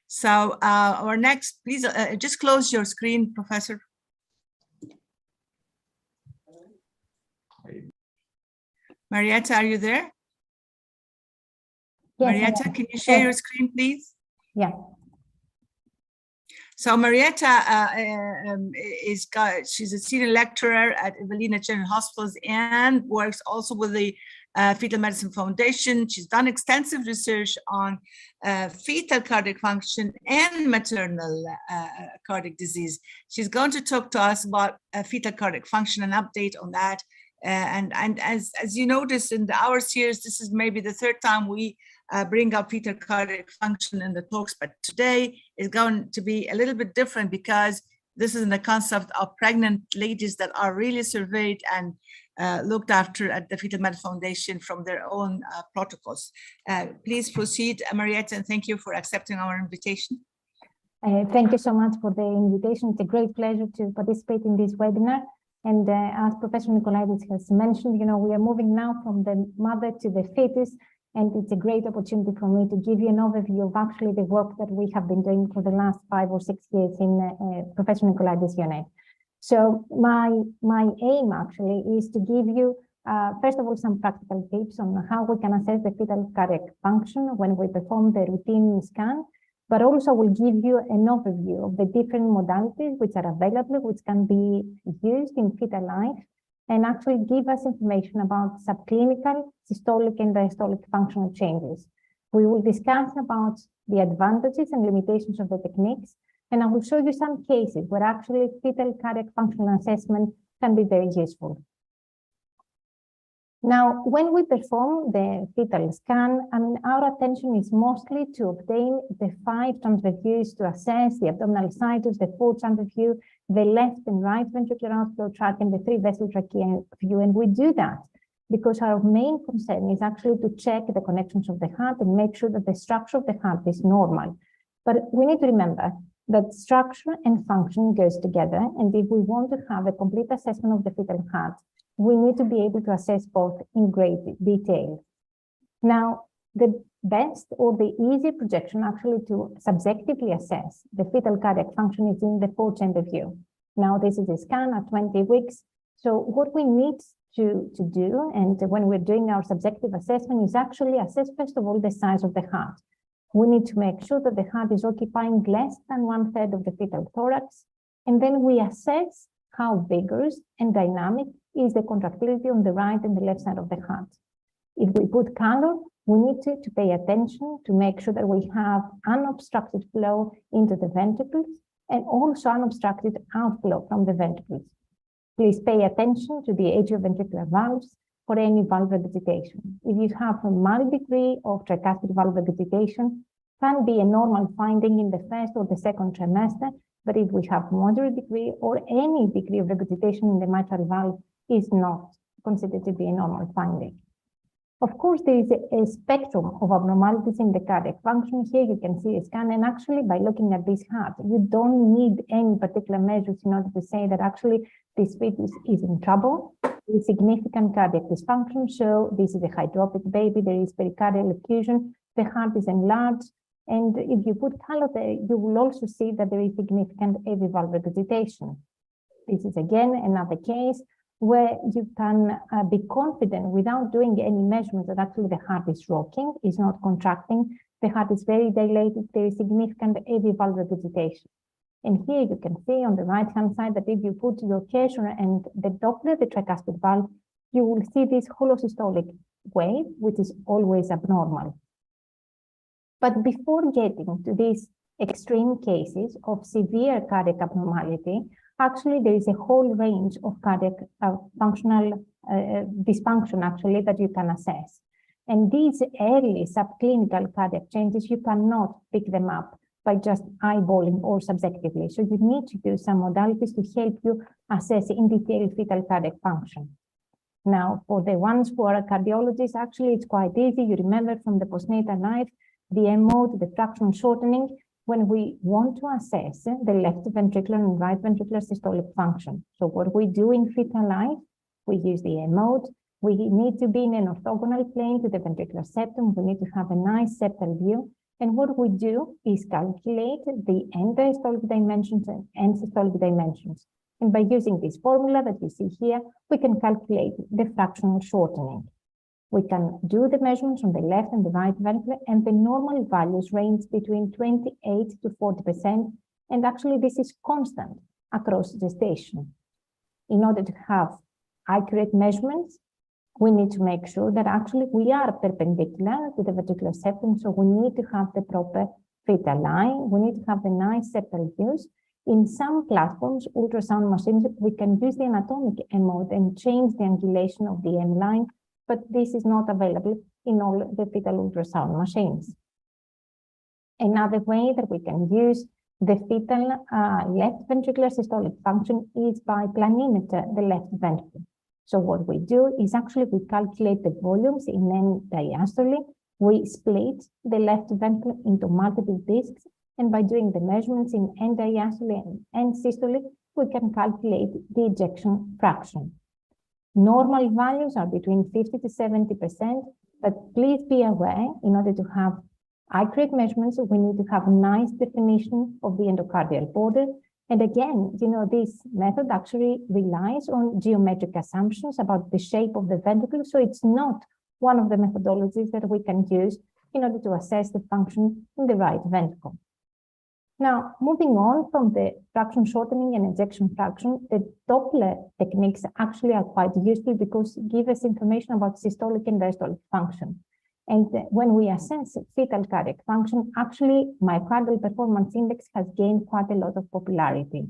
So our next, please just close your screen, Professor. Marietta, are you there? Yes, Marietta, can you share your screen, please? Yeah. So Marietta she's a senior lecturer at Evelina General Hospitals and works also with the Fetal Medicine Foundation. She's done extensive research on fetal cardiac function and maternal cardiac disease. She's going to talk to us about fetal cardiac function, an update on that. And as you noticed in our series, this is maybe the third time we bring up fetal cardiac function in the talks, but today is going to be a little bit different because this is in the concept of pregnant ladies that are really surveyed and looked after at the Fetal Med Foundation from their own protocols. Please proceed, Marietta, and thank you for accepting our invitation. Thank you so much for the invitation. It's a great pleasure to participate in this webinar. And as Professor Nikolaidis has mentioned, we are moving now from the mother to the fetus, and it's a great opportunity for me to give you an overview of actually the work that we have been doing for the last 5 or 6 years in Professor Nikolaidis' unit. So my aim actually is to give you, first of all, some practical tips on how we can assess the fetal cardiac function when we perform the routine scan, but also will give you an overview of the different modalities which are available, which can be used in fetal life, and actually give us information about subclinical, systolic, and diastolic functional changes. We will discuss about the advantages and limitations of the techniques, and I will show you some cases where actually fetal cardiac functional assessment can be very useful. Now, when we perform the fetal scan, our attention is mostly to obtain the 5 transverse views to assess the abdominal situs, the 4 transverse view, the left and right ventricular outflow tract, and the 3 vessel trachea view. And we do that because our main concern is actually to check the connections of the heart and make sure that the structure of the heart is normal. But we need to remember that structure and function goes together. And if we want to have a complete assessment of the fetal heart, we need to be able to assess both in great detail. Now, the best or the easy projection actually to subjectively assess the fetal cardiac function is in the 4-chamber view. Now, this is a scan at 20 weeks. So what we need to do, and when we're doing our subjective assessment, is actually assess, first of all, the size of the heart. We need to make sure that the heart is occupying less than 1/3 of the fetal thorax. And then we assess how vigorous and dynamic is the contractility on the right and the left side of the heart. If we put color, we need to pay attention to make sure that we have unobstructed flow into the ventricles and also unobstructed outflow from the ventricles. Please pay attention to the atrioventricular valves for any valve regurgitation. If you have a mild degree of tricuspid valve regurgitation, can be a normal finding in the 1st or the 2nd trimester, but if we have moderate degree or any degree of regurgitation in the mitral valve, is not considered to be a normal finding. Of course, there is a spectrum of abnormalities in the cardiac function. Here you can see a scan, and actually by looking at this heart, you don't need any particular measures in order to say that actually this fetus is in trouble with significant cardiac dysfunction. So this is a hydropic baby, there is pericardial effusion, the heart is enlarged, and if you put color there, you will also see that there is significant AV valve regurgitation. This is again another case where you can be confident without doing any measurements that actually the heart is rocking, is not contracting, the heart is very dilated, there is significant AV valve regurgitation. And here you can see on the right-hand side that if you put your cursor and the Doppler, the tricuspid valve, you will see this holosystolic wave, which is always abnormal. But before getting to these extreme cases of severe cardiac abnormality, actually, there is a whole range of cardiac functional dysfunction, actually, that you can assess. And these early subclinical cardiac changes, you cannot pick them up by just eyeballing or subjectively. So you need to do some modalities to help you assess in detail fetal cardiac function. Now, for the ones who are cardiologists, actually, it's quite easy. You remember from the postnatal life, the mode, the fractional shortening, when we want to assess the left ventricular and right ventricular systolic function. So what we do in fetal life, we use the mode. We need to be in an orthogonal plane to the ventricular septum. We need to have a nice septal view. And what we do is calculate the end-diastolic dimensions and end-systolic dimensions. And by using this formula that you see here, we can calculate the fractional shortening. We can do the measurements on the left and the right ventricle, and the normal values range between 28 to 40%. And actually, this is constant across gestation. In order to have accurate measurements, we need to make sure that actually we are perpendicular to the ventricular septum. So we need to have the proper fetal line. We need to have the nice septal views. In some platforms, ultrasound machines, we can use the anatomic M mode and change the angulation of the M line, but this is not available in all the fetal ultrasound machines. Another way that we can use the fetal left ventricular systolic function is by planimeter the left ventricle. So what we do is actually we calculate the volumes in N diastole. We split the left ventricle into multiple discs, and by doing the measurements in N diastole and N systole, we can calculate the ejection fraction. Normal values are between 50 to 70%, but please be aware, in order to have accurate measurements, we need to have a nice definition of the endocardial border. And again, this method actually relies on geometric assumptions about the shape of the ventricle. So it's not one of the methodologies that we can use in order to assess the function in the right ventricle. Now, moving on from the fraction shortening and ejection fraction, the Doppler techniques actually are quite useful because give us information about systolic and diastolic function. And when we assess fetal cardiac function, actually myocardial performance index has gained quite a lot of popularity.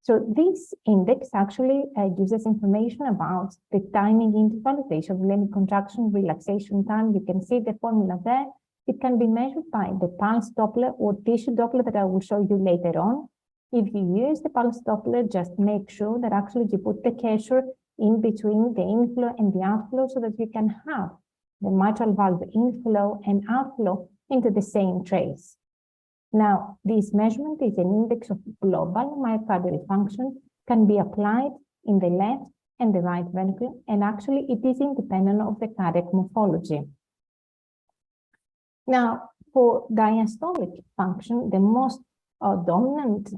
So this index actually gives us information about the timing interval, the isovolemic contraction, relaxation time. You can see the formula there. It can be measured by the pulse Doppler or tissue Doppler that I will show you later on. If you use the pulse Doppler, just make sure that actually you put the cursor in between the inflow and the outflow so that you can have the mitral valve inflow and outflow into the same trace. Now, this measurement is an index of global myocardial function, can be applied in the left and the right ventricle, and actually it is independent of the cardiac morphology. Now, for diastolic function, the most dominant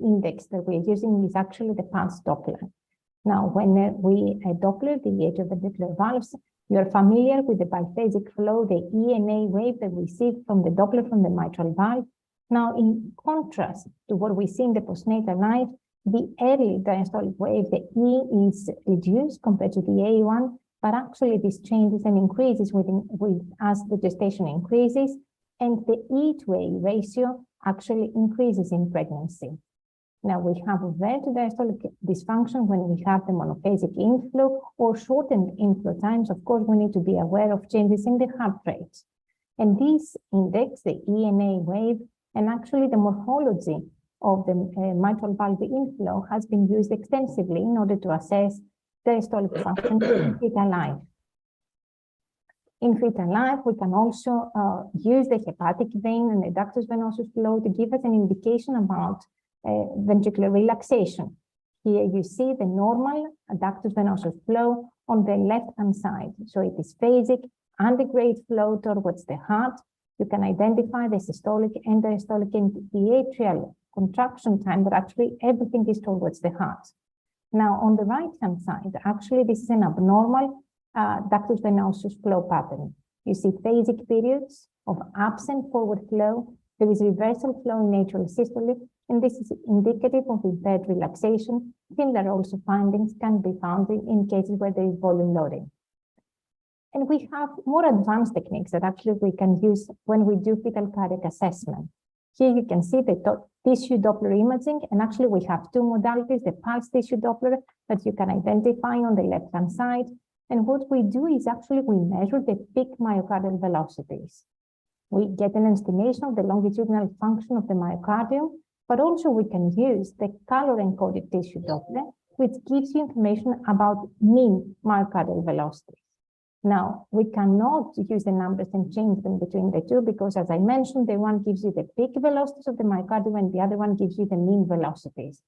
index that we're using is actually the pulse Doppler. Now, when we Doppler the atrioventricular valves, you're familiar with the biphasic flow, the ENA wave that we see from the Doppler from the mitral valve. Now, in contrast to what we see in the postnatal life, the early diastolic wave, the E is reduced compared to the A1, but actually this changes and increases as the gestation increases, and the E to A ratio actually increases in pregnancy. Now, we have a very diastolic dysfunction when we have the monophasic inflow or shortened inflow times. Of course, we need to be aware of changes in the heart rate. And this index, the ENA wave, and actually the morphology of the mitral valve inflow has been used extensively in order to assess diastolic function in fetal life. In fetal life, we can also use the hepatic vein and the ductus venosus flow to give us an indication about ventricular relaxation. Here you see the normal ductus venosus flow on the left-hand side. So it is phasic, antegrade flow towards the heart. You can identify the systolic and diastolic and the atrial contraction time, but actually everything is towards the heart. Now, on the right-hand side, actually this is an abnormal ductus venosus flow pattern. You see phasic periods of absent forward flow. There is reversal flow in atrial systole, and this is indicative of impaired relaxation. Similar also findings can be found in cases where there is volume loading. And we have more advanced techniques that actually we can use when we do fetal cardiac assessment. Here you can see the tissue Doppler imaging, and actually we have two modalities, the pulse tissue Doppler that you can identify on the left-hand side. And what we do is actually we measure the peak myocardial velocities. We get an estimation of the longitudinal function of the myocardium, but also we can use the color-encoded tissue Doppler, which gives you information about mean myocardial velocity. Now, we cannot use the numbers and change them between the two because, as I mentioned, the one gives you the peak velocities of the myocardium and the other one gives you the mean velocities.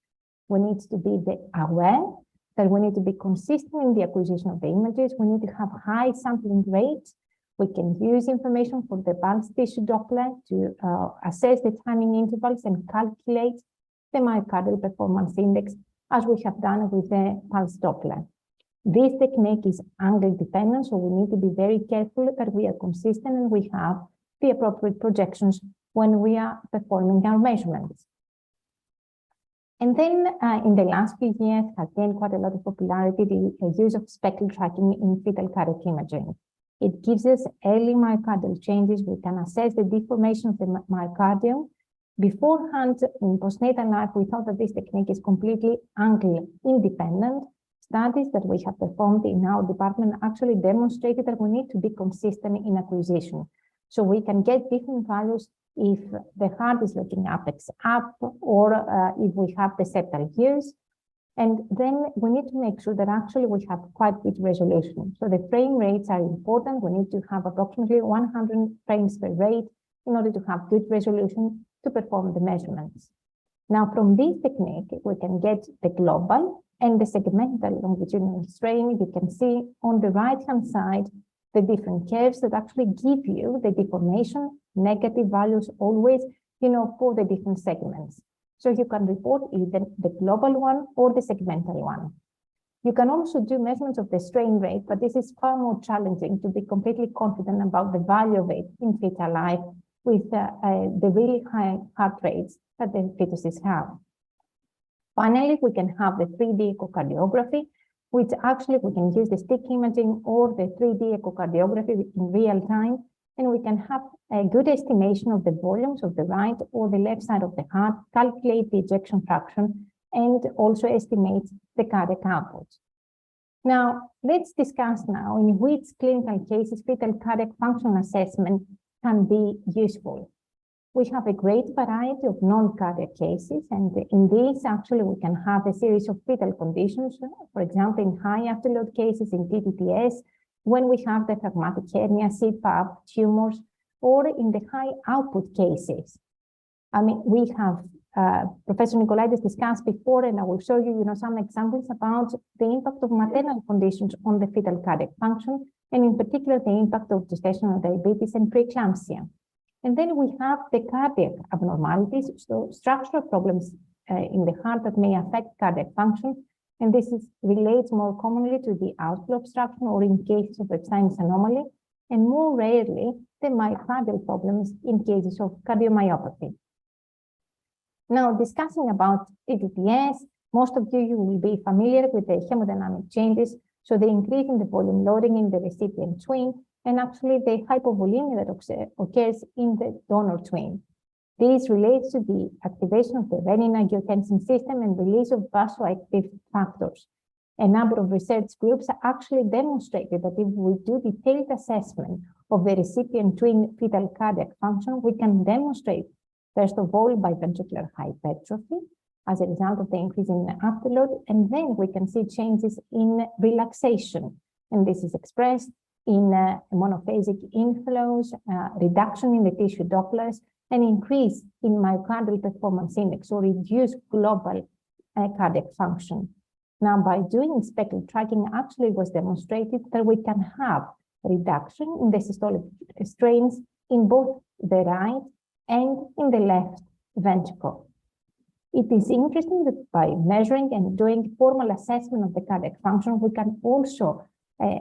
We need to be aware that we need to be consistent in the acquisition of the images. We need to have high sampling rates. We can use information from the pulse tissue Doppler to assess the timing intervals and calculate the myocardial performance index, as we have done with the pulse Doppler. This technique is angle dependent, so we need to be very careful that we are consistent and we have the appropriate projections when we are performing our measurements. And then in the last few years has gained quite a lot of popularity, the use of spectral tracking in fetal cardiac imaging. It gives us early myocardial changes. We can assess the deformation of the myocardium. Beforehand, in postnatal life, we thought that this technique is completely angle independent. Studies that we have performed in our department actually demonstrated that we need to be consistent in acquisition. So we can get different values if the heart is looking apex up, or if we have the septal views. And then we need to make sure that actually we have quite good resolution. So the frame rates are important. We need to have approximately 100 frames per rate in order to have good resolution to perform the measurements. Now, from this technique, we can get the global and the segmental longitudinal strain. You can see on the right-hand side the different curves that actually give you the deformation, negative values always, for the different segments. So you can report either the global one or the segmental one. You can also do measurements of the strain rate, but this is far more challenging to be completely confident about the value of it in fetal life with the really high heart rates that the fetuses have. Finally, we can have the 3D echocardiography, which actually we can use the stick imaging or the 3D echocardiography in real time, and we can have a good estimation of the volumes of the right or the left side of the heart, calculate the ejection fraction, and also estimate the cardiac output. Now, let's discuss now in which clinical cases fetal cardiac function assessment can be useful. We have a great variety of non-cardiac cases, and in these, actually, we can have a series of fetal conditions, for example, in high afterload cases in TTTS, when we have the phlegmatic hernia, CPAP, tumors, or in the high output cases. I mean, we have Professor Nicolaides discussed before, and I will show you, some examples about the impact of maternal conditions on the fetal cardiac function, and in particular, the impact of gestational diabetes and preeclampsia. And then we have the cardiac abnormalities, so structural problems in the heart that may affect cardiac function. And this relates more commonly to the outflow obstruction or in cases of Epstein's anomaly, and more rarely the myocardial problems in cases of cardiomyopathy. Now, discussing about TTTS, most of you will be familiar with the hemodynamic changes, so the increase in the volume loading in the recipient twin, and actually the hypovolemia that occurs in the donor twin. This relates to the activation of the renin-angiotensin system and release of vasoactive factors. A number of research groups actually demonstrated that if we do detailed assessment of the recipient twin fetal cardiac function, we can demonstrate, first of all, biventricular hypertrophy as a result of the increase in afterload, and then we can see changes in relaxation. And this is expressed in monophasic inflows, reduction in the tissue Dopplers, an increase in myocardial performance index or reduced global cardiac function. Now, by doing spectral tracking, actually was demonstrated that we can have a reduction in the systolic strains in both the right and in the left ventricle. It is interesting that by measuring and doing formal assessment of the cardiac function, we can also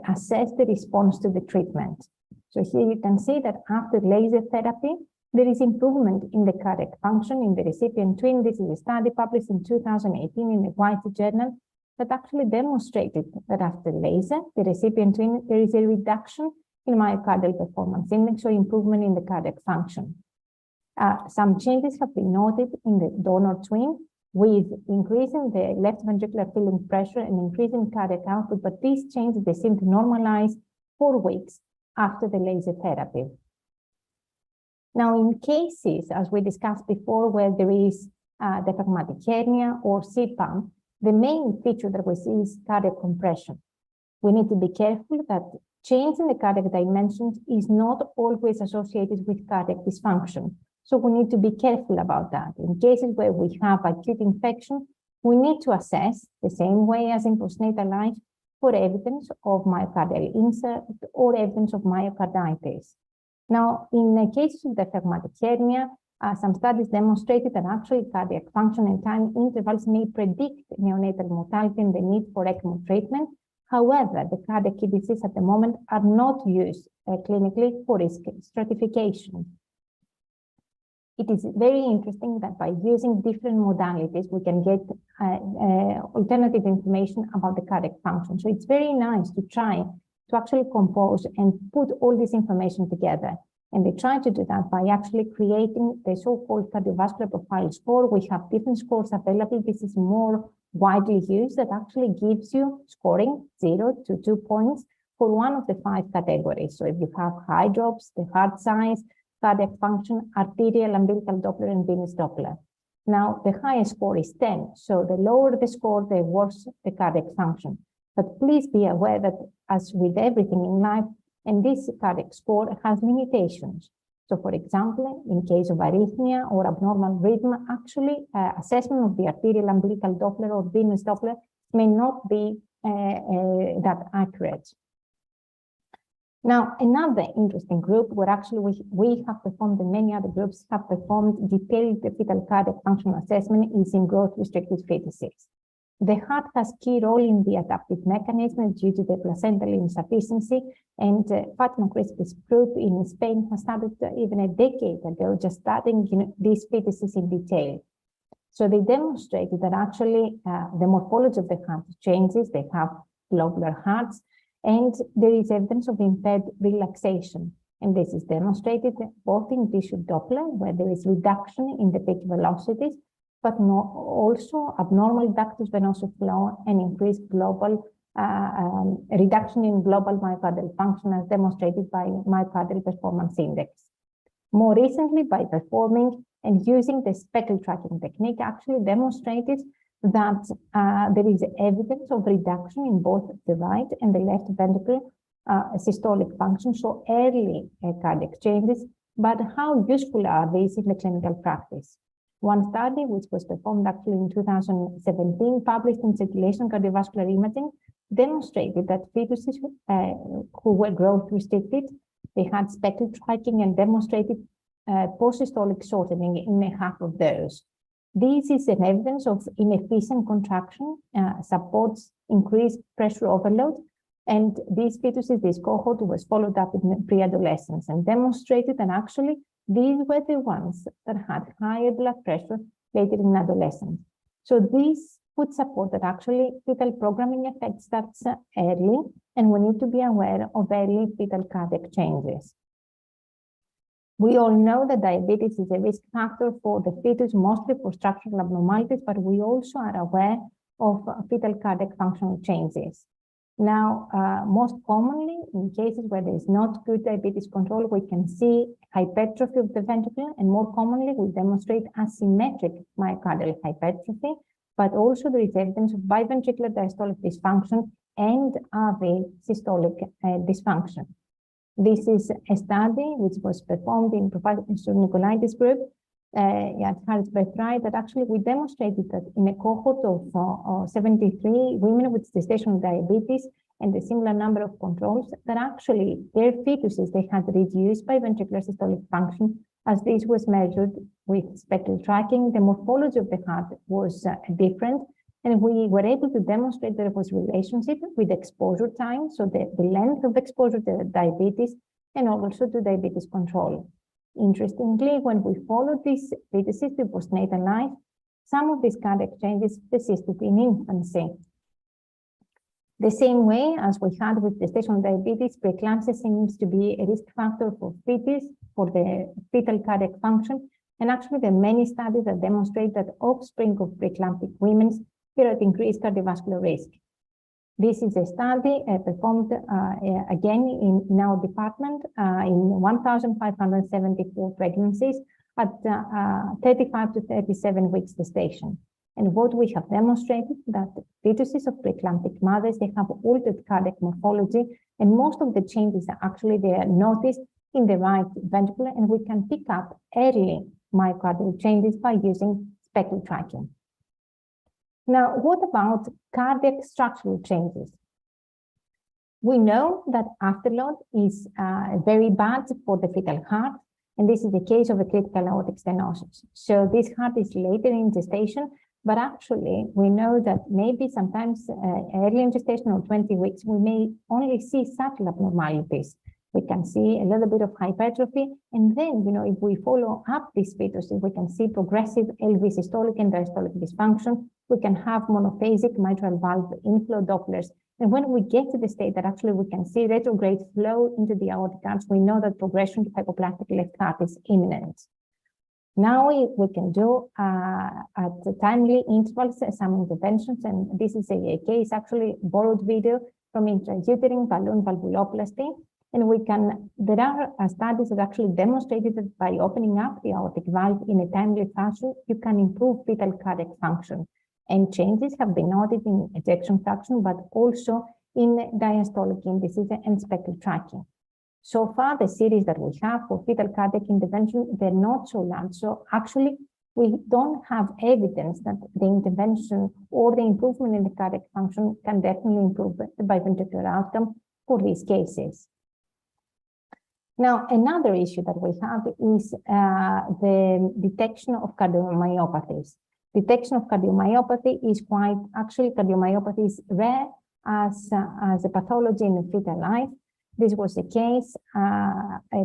assess the response to the treatment. So here you can see that after laser therapy, there is improvement in the cardiac function in the recipient twin. This is a study published in 2018 in the White Journal that actually demonstrated that after laser, the recipient twin, there is a reduction in myocardial performance index, so improvement in the cardiac function. Some changes have been noted in the donor twin with increasing the left ventricular filling pressure and increasing cardiac output, but these changes, they seem to normalize 4 weeks after the laser therapy. Now, in cases, as we discussed before, where there is the phlegmatic hernia or CPAP, the main feature that we see is cardiac compression. We need to be careful that change in the cardiac dimensions is not always associated with cardiac dysfunction. So we need to be careful about that. In cases where we have acute infection, we need to assess the same way as in postnatal life for evidence of myocardial insult or evidence of myocarditis. Now, in the cases of the phlegmatic hernia, some studies demonstrated that actually cardiac function and time intervals may predict neonatal mortality and the need for ECMO treatment. However, the cardiac indices at the moment are not used clinically for risk stratification. it is very interesting that by using different modalities, we can get alternative information about the cardiac function. So it's very nice to try to actually compose and put all this information together. And they try to do that by actually creating the so-called cardiovascular profile score. We have different scores available. This is more widely used, that actually gives you scoring 0 to 2 points for one of the 5 categories. So if you have high drops, the heart size, cardiac function, arterial, umbilical Doppler, and venous Doppler. Now, the highest score is 10. So the lower the score, the worse the cardiac function. But please be aware that, as with everything in life, and this cardiac score has limitations. So, for example, in case of arrhythmia or abnormal rhythm, actually assessment of the arterial, umbilical Doppler or venous Doppler may not be that accurate. Now, another interesting group where actually we have performed, and many other groups have performed detailed fetal cardiac function assessment, is in growth-restricted fetuses. The heart has key role in the adaptive mechanism due to the placental insufficiency, and Fatima Crespi's group in Spain has started even a decade ago just studying these fetuses in detail. So they demonstrated that actually the morphology of the heart changes. They have globular hearts, and there is evidence of impaired relaxation. And this is demonstrated both in tissue Doppler, where there is reduction in the peak velocities, but also abnormal ductus venosus flow and increased global reduction in global myocardial function, as demonstrated by myocardial performance index. More recently, by performing and using the speckle tracking technique, actually demonstrated that there is evidence of reduction in both the right and the left ventricle systolic function, so early cardiac changes. But how useful are these in the clinical practice? One study, which was performed actually in 2017, published in Circulation Cardiovascular Imaging, demonstrated that fetuses who were growth restricted, they had speckle tracking and demonstrated post-systolic shortening in half of those. This is an evidence of inefficient contraction, supports increased pressure overload, and these fetuses, this cohort was followed up in pre-adolescence and demonstrated that actually these were the ones that had higher blood pressure later in adolescence. So this would support that actually fetal programming effect starts early, and we need to be aware of early fetal cardiac changes. We all know that diabetes is a risk factor for the fetus, mostly for structural abnormalities, but we also are aware of fetal cardiac functional changes. Now, most commonly, in cases where there is not good diabetes control, we can see hypertrophy of the ventricle, and more commonly, we demonstrate asymmetric myocardial hypertrophy, but also there is evidence of biventricular diastolic dysfunction and RV systolic dysfunction. This is a study which was performed in Professor Nicolaitis' group at Harrisburg, that actually we demonstrated that in a cohort of 73 women with gestational diabetes and a similar number of controls, that actually their fetuses, they had reduced biventricular systolic function, as this was measured with spectral tracking. The morphology of the heart was different, and we were able to demonstrate there was relationship with exposure time, so the length of exposure to diabetes and also to diabetes control. Interestingly, when we followed these fetuses to postnatal life, some of these cardiac changes persisted in infancy. The same way as we had with gestational diabetes, preeclampsia seems to be a risk factor for fetus, for the fetal cardiac function, and actually there are many studies that demonstrate that offspring of preeclamptic women are at increased cardiovascular risk. This is a study performed again in our department in 1,574 pregnancies at 35 to 37 weeks gestation. And what we have demonstrated that fetuses of preeclamptic mothers, they have altered cardiac morphology, and most of the changes are actually they are noticed in the right ventricle, and we can pick up early myocardial changes by using spectral tracking. Now, what about cardiac structural changes? We know that afterload is very bad for the fetal heart, and this is the case of a critical aortic stenosis. So this heart is later in gestation, but actually we know that maybe sometimes early in gestation or 20 weeks, we may only see subtle abnormalities. We can see a little bit of hypertrophy. And then, if we follow up these fetuses, we can see progressive LV systolic and diastolic dysfunction. We can have monophasic mitral valve inflow Dopplers. And when we get to the state that actually we can see retrograde flow into the aortic arch, we know that progression to hypoplastic left heart is imminent. Now we can do at timely intervals some interventions, and this is a case, actually borrowed video from intrauterine balloon valvuloplasty. And there are studies that actually demonstrated that by opening up the aortic valve in a timely fashion, you can improve fetal cardiac function. And changes have been noted in ejection fraction, but also in diastolic indices and spectral tracking. So far, the series that we have for fetal cardiac intervention, they're not so large. So actually, we don't have evidence that the intervention or the improvement in the cardiac function can definitely improve the biventricular outcome for these cases. Now, another issue that we have is the detection of cardiomyopathies. Detection of cardiomyopathy is cardiomyopathy is rare as a pathology in fetal life. This was a case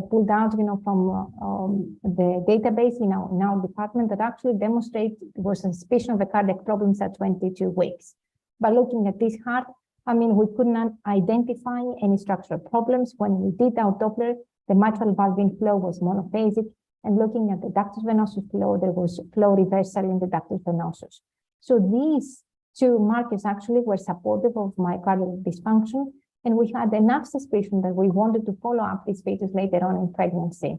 pulled out, from the database in our department that actually demonstrated there was a suspicion of the cardiac problems at 22 weeks. By looking at this heart, we could not identify any structural problems. When we did our Doppler, the mitral valve inflow was monophasic, and looking at the ductus venosus flow, there was flow reversal in the ductus venosus. So these two markers actually were supportive of myocardial dysfunction, and we had enough suspicion that we wanted to follow up these fetus later on in pregnancy.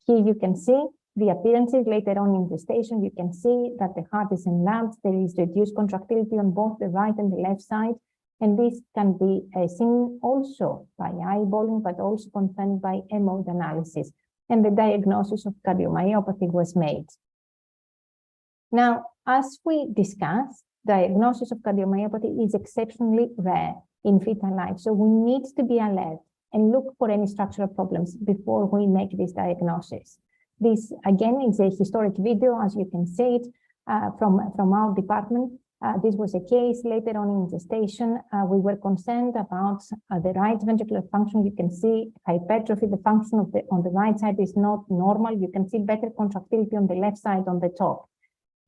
Here you can see the appearances later on in gestation. You can see that the heart is enlarged. There is reduced contractility on both the right and the left side. And this can be seen also by eyeballing, but also confirmed by mode analysis. And the diagnosis of cardiomyopathy was made. Now, as we discussed, diagnosis of cardiomyopathy is exceptionally rare in fetal life. So we need to be alert and look for any structural problems before we make this diagnosis. This, again, is a historic video, as you can see it, from our department. This was a case later on in gestation. We were concerned about the right ventricular function. You can see hypertrophy. The function on the right side is not normal. You can see better contractility on the left side on the top.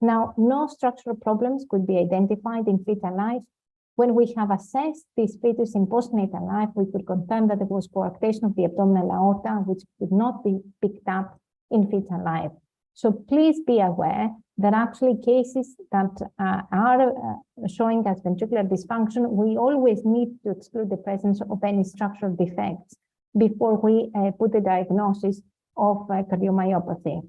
Now, no structural problems could be identified in fetal life. When we have assessed this fetus in postnatal life, we could confirm that there was coarctation of the abdominal aorta, which could not be picked up in fetal life. So please be aware that actually cases that are showing as ventricular dysfunction, we always need to exclude the presence of any structural defects before we put the diagnosis of cardiomyopathy.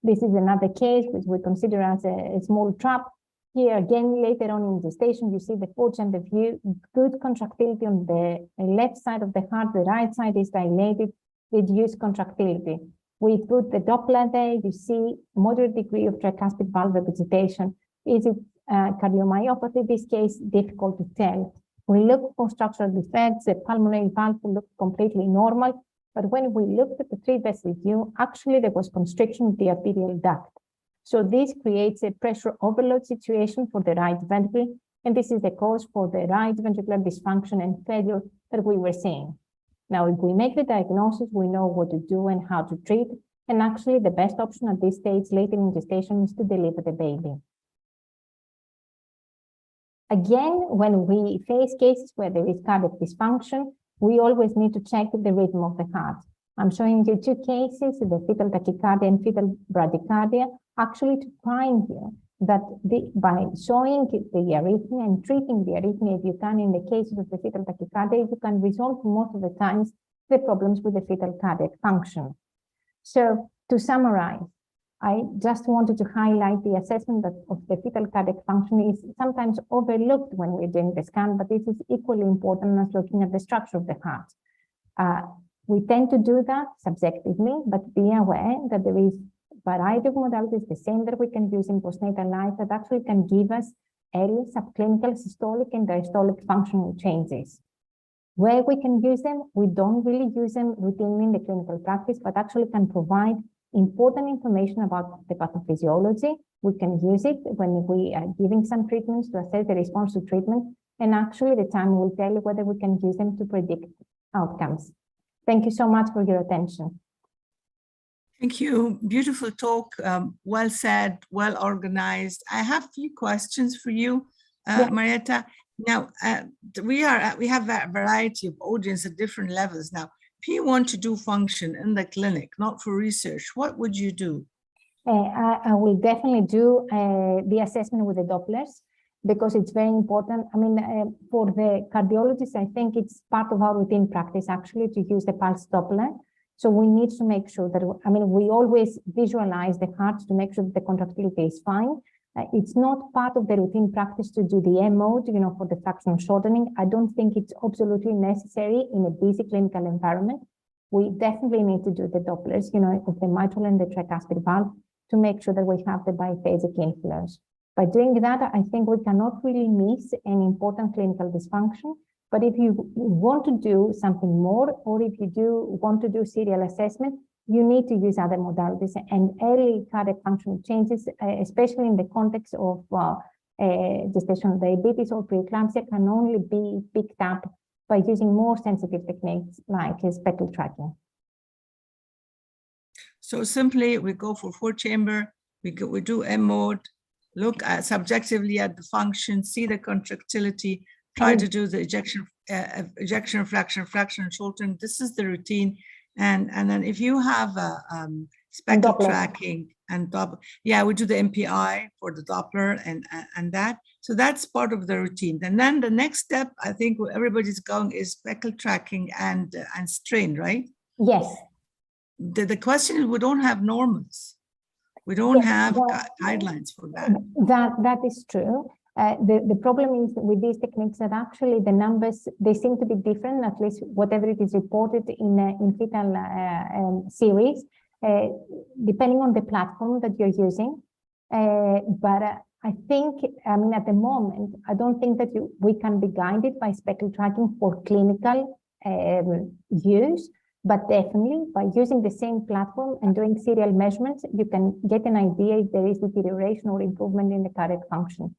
This is another case which we consider as a small trap. Here again, later on in gestation, you see the four-chamber view, good contractility on the left side of the heart, the right side is dilated, reduced contractility. We put the Doppler there, you see moderate degree of tricuspid valve vegetation. Is it cardiomyopathy? In this case, difficult to tell. We look for structural defects, the pulmonary valve looked completely normal, but when we looked at the three-vessel view, actually there was constriction of the arterial duct. So this creates a pressure overload situation for the right ventricle, and this is the cause for the right ventricular dysfunction and failure that we were seeing. Now, if we make the diagnosis, we know what to do and how to treat, and actually the best option at this stage later in gestation is to deliver the baby. Again, when we face cases where there is cardiac dysfunction, we always need to check the rhythm of the heart. I'm showing you two cases, the fetal tachycardia and fetal bradycardia, actually to find here that by showing the arrhythmia and treating the arrhythmia, if you can, in the cases of the fetal tachycardia, you can resolve most of the times the problems with the fetal cardiac function. So to summarize, I just wanted to highlight the assessment of the fetal cardiac function is sometimes overlooked when we're doing the scan, but this is equally important as looking at the structure of the heart. We tend to do that subjectively, but be aware that there is a variety of modalities, the same that we can use in postnatal life, that actually can give us early subclinical systolic and diastolic functional changes. Where we can use them, we don't really use them routinely in the clinical practice, but actually can provide important information about the pathophysiology. We can use it when we are giving some treatments to assess the response to treatment, and actually the time will tell whether we can use them to predict outcomes. Thank you so much for your attention. Thank you. Beautiful talk. Well said, well organized. I have a few questions for you, Yeah. Marietta. Now, we have a variety of audience at different levels. Now, if you want to do function in the clinic, not for research, what would you do? I will definitely do the assessment with the Dopplers, because it's very important. I mean, for the cardiologists, I think it's part of our routine practice actually to use the pulse Doppler. So we need to make sure that, I mean, we always visualize the heart to make sure that the contractility is fine. It's not part of the routine practice to do the M mode, you know, for the fractional shortening. I don't think it's absolutely necessary in a busy clinical environment. We definitely need to do the Dopplers, you know, of the mitral and the tricuspid valve to make sure that we have the biphasic inflows. By doing that, I think we cannot really miss an important clinical dysfunction. But if you want to do something more, or if you want to do serial assessment, you need to use other modalities. And early cardiac function changes, especially in the context of gestational diabetes or preeclampsia, can only be picked up by using more sensitive techniques like speckle tracking. So simply, we go for 4-chamber, we do M mode, look at subjectively at the function, see the contractility, try to do the ejection fraction shortening. This is the routine. And then if you have a speckle tracking and Doppler, yeah, we do the MPI for the Doppler and that. So that's part of the routine. And then the next step, I think where everybody's going is speckle tracking and strain, right? Yes. The question is, we don't have normals. We don't have guidelines for that. That is true. The problem is with these techniques that actually the numbers, they seem to be different, at least whatever it is reported in fetal series, depending on the platform that you're using. But I think, I mean, at the moment, I don't think that we can be guided by speckle tracking for clinical use. But definitely, by using the same platform and doing serial measurements, you can get an idea if there is deterioration or improvement in the cardiac function.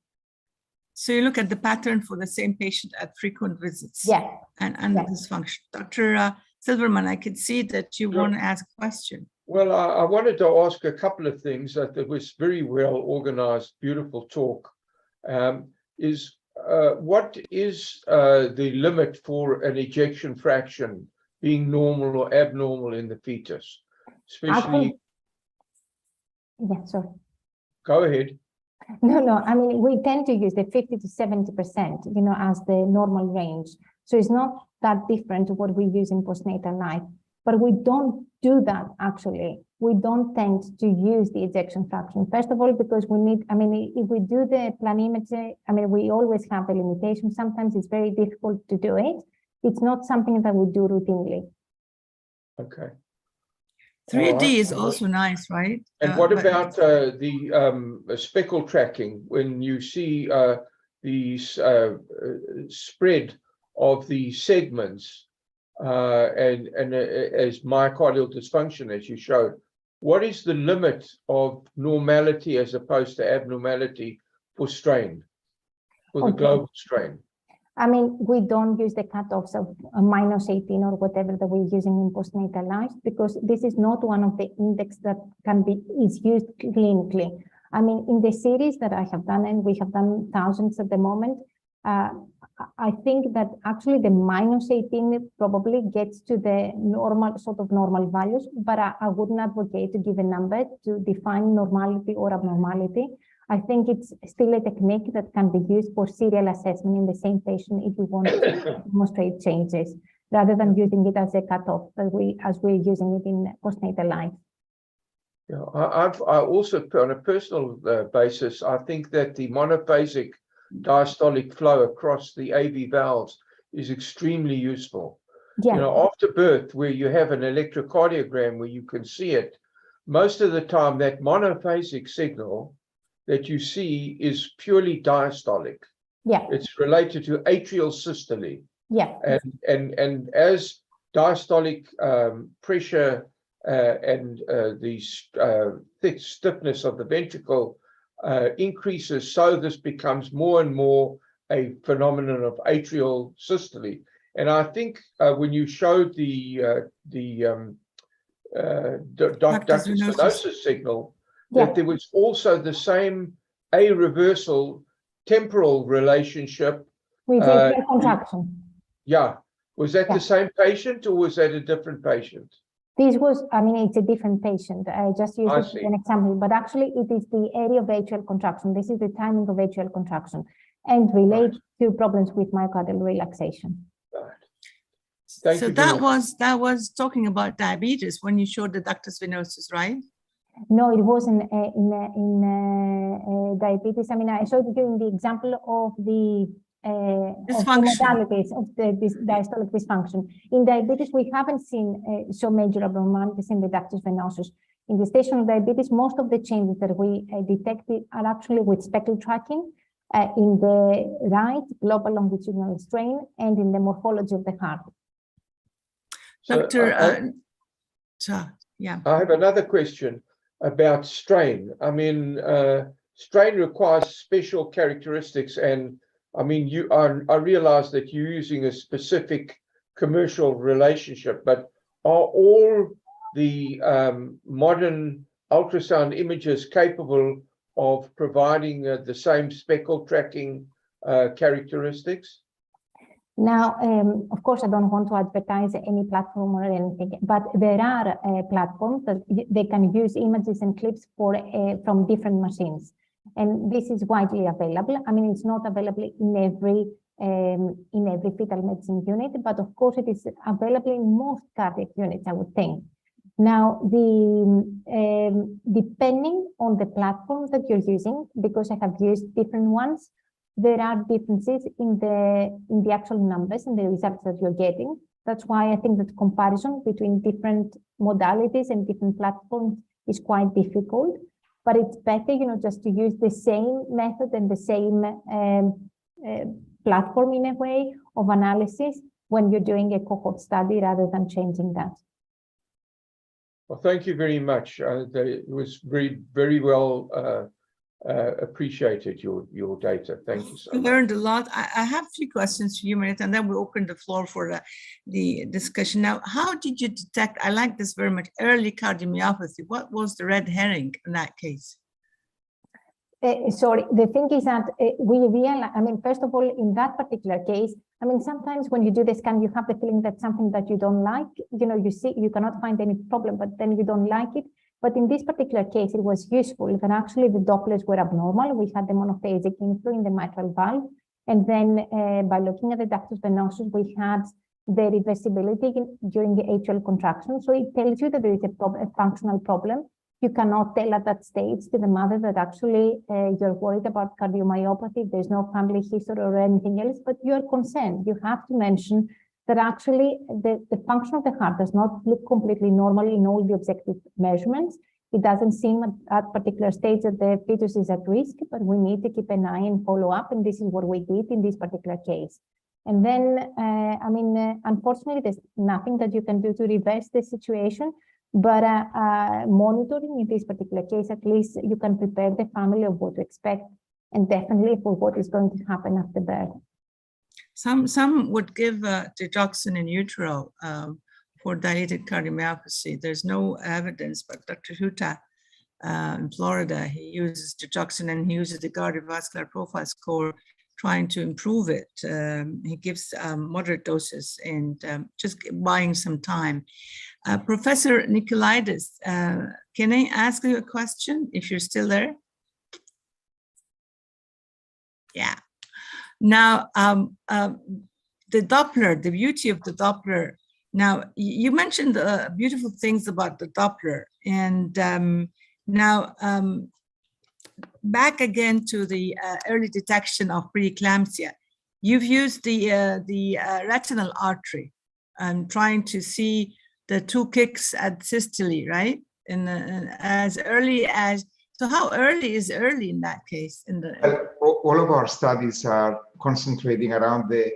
So you look at the pattern for the same patient at frequent visits. Yeah. And this function. Dr. Silverman, I can see that you want to ask a question. Well, I wanted to ask a couple of things. That it was very well organized, beautiful talk. What is the limit for an ejection fraction being normal or abnormal in the fetus? Especially. Yeah, sorry. Go ahead. No, I mean, we tend to use the 50 to 70%, you know, as the normal range. So it's not that different to what we use in postnatal life. But we don't do that, actually. We don't tend to use the ejection fraction. First of all, because we need, I mean, if we do the planimetry, I mean, we always have the limitation. Sometimes it's very difficult to do it. It's not something that we do routinely. Okay. 3D is also nice, right? And what about the speckle tracking, when you see the spread of the segments and as myocardial dysfunction, as you showed? What is the limit of normality as opposed to abnormality for strain, for the global strain? I mean, we don't use the cutoffs of -18 or whatever that we're using in postnatal life, because this is not one of the index that is used clinically. I mean, in the series that I have done, and we have done thousands at the moment, I think that actually the -18 probably gets to the normal, sort of normal values, but I wouldn't advocate to give a number to define normality or abnormality. I think it's still a technique that can be used for serial assessment in the same patient if we want to demonstrate changes, rather than using it as a cutoff as we're using it in postnatal life. Yeah, I also, on a personal basis, I think that the monophasic diastolic flow across the AV valves is extremely useful. Yeah. You know, after birth, where you have an electrocardiogram where you can see it, most of the time that monophasic signal that you see is purely diastolic. Yeah. It's related to atrial systole. Yeah. And as diastolic pressure and the thick stiffness of the ventricle increases, so this becomes more and more a phenomenon of atrial systole. And I think when you showed the ductus venosus signal, that there was also the same a-reversal temporal relationship with atrial contraction. Yeah. Was that the same patient or was that a different patient? This was, I mean, it's a different patient. I just used it as an example, but actually it is the area of atrial contraction. This is the timing of atrial contraction and relates to problems with myocardial relaxation. Thank so you that was talking about diabetes when you showed the ductus venosus, right? No, it wasn't in diabetes. I mean, I showed you in the example of the modalities of this diastolic dysfunction. In diabetes, we haven't seen so major abnormalities in the ductus venosus. In the gestational diabetes, most of the changes that we detected are actually with speckle tracking in the right global longitudinal strain and in the morphology of the heart. Dr. Yeah. I have another question about strain. I mean, strain requires special characteristics, and I mean, I realize that you're using a specific commercial relationship, but are all the modern ultrasound images capable of providing the same speckle tracking characteristics? Now, of course, I don't want to advertise any platform or anything, but there are platforms that they can use images and clips from different machines. And this is widely available. I mean, it's not available in every fetal medicine unit, but of course it is available in most cardiac units, I would think. Now, depending on the platform that you're using, because I have used different ones, there are differences in the actual numbers and the results that you're getting. That's why I think that comparison between different modalities and different platforms is quite difficult. But it's better, you know, just to use the same method and the same platform in a way of analysis when you're doing a cohort study rather than changing that. Well, thank you very much. It was very well appreciated, your data. Thank you so much. I learned a lot. I have a few questions for you, Marita, and then we'll open the floor for the discussion. Now, how did you detect, I like this very much, early cardiomyopathy? What was the red herring in that case? Sorry, the thing is that we realize, I mean, first of all, in that particular case, I mean, sometimes when you do the scan, you have the feeling that something that you don't like, you know, you see, you cannot find any problem, but then you don't like it. But in this particular case, it was useful that actually the Dopplers were abnormal. We had the monophasic inflow in the mitral valve. And then by looking at the ductus venosus, we had the reversibility during the atrial contraction. So it tells you that there is a functional problem. You cannot tell at that stage to the mother that actually you're worried about cardiomyopathy. There's no family history or anything else, but you're concerned. You have to mention that actually the function of the heart does not look completely normal in all the objective measurements. It doesn't seem at particular stage that the fetus is at risk, but we need to keep an eye and follow up. And this is what we did in this particular case. And then, I mean, unfortunately, there's nothing that you can do to reverse the situation, but monitoring in this particular case, at least you can prepare the family of what to expect and definitely for what is going to happen after birth. Some would give digoxin in utero for dilated cardiomyopathy. There's no evidence, but Dr. Huta in Florida, he uses digoxin and he uses the cardiovascular profile score trying to improve it. He gives moderate doses and just buying some time. Professor Nicolaides, can I ask you a question if you're still there? Yeah. Now, the Doppler, the beauty of the Doppler. Now, you mentioned beautiful things about the Doppler. And now, back again to the early detection of preeclampsia. You've used the retinal artery and trying to see the 2 kicks at systole, right? And as early as, so how early is early in that case? All of our studies are concentrating around the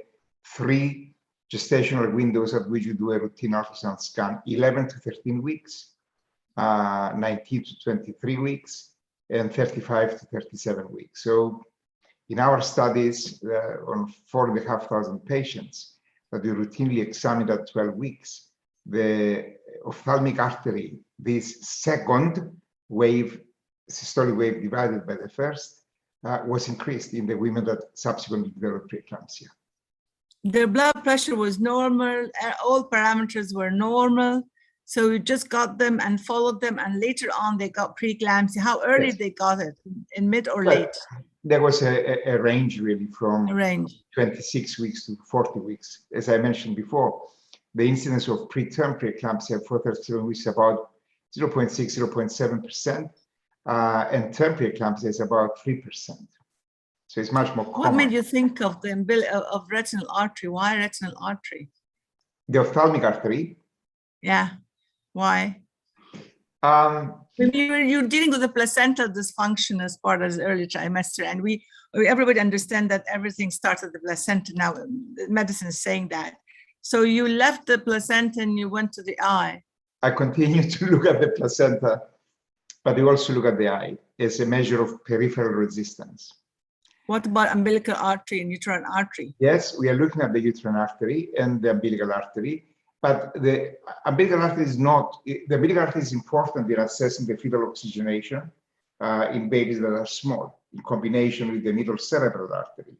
3 gestational windows at which you do a routine ultrasound scan: 11 to 13 weeks, 19 to 23 weeks, and 35 to 37 weeks. So in our studies on 4,500 patients, that we routinely examined at 12 weeks, the ophthalmic artery, this second wave, systolic wave divided by the first, was increased in the women that subsequently developed preeclampsia. Their blood pressure was normal, all parameters were normal. So we just got them and followed them, and later on they got preeclampsia. How early they got it? In mid or late? There was a range really from A range. 26 weeks to 40 weeks. As I mentioned before, the incidence of preterm preeclampsia for 37 weeks is about 0.6, 0.7%, and term preeclampsia is about 3%. So it's much more common. What made you think of the of retinal artery? Why retinal artery? The ophthalmic artery. Yeah, why? You're dealing with the placental dysfunction as part of the early trimester, and everybody understand that everything starts at the placenta. Now, medicine is saying that. So you left the placenta and you went to the eye. I continue to look at the placenta, but we also look at the eye as a measure of peripheral resistance. What about umbilical artery and uterine artery? Yes, we are looking at the uterine artery and the umbilical artery, but the umbilical artery is not, the umbilical artery is important in assessing the fetal oxygenation in babies that are small, in combination with the middle cerebral artery.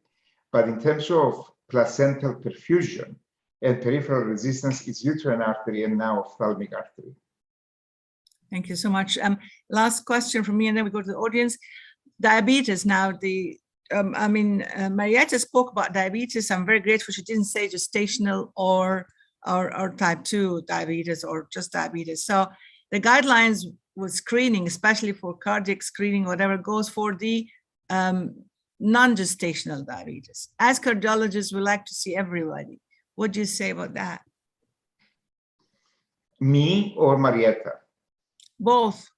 But in terms of placental perfusion and peripheral resistance, it's uterine artery and now ophthalmic artery. Thank you so much. Last question from me, and then we go to the audience. Diabetes now, Marietta spoke about diabetes. I'm very grateful she didn't say gestational or type 2 diabetes or just diabetes. So the guidelines with screening, especially for cardiac screening, whatever, goes for the non-gestational diabetes. As cardiologists, we like to see everybody. What do you say about that? Me or Marietta? Both.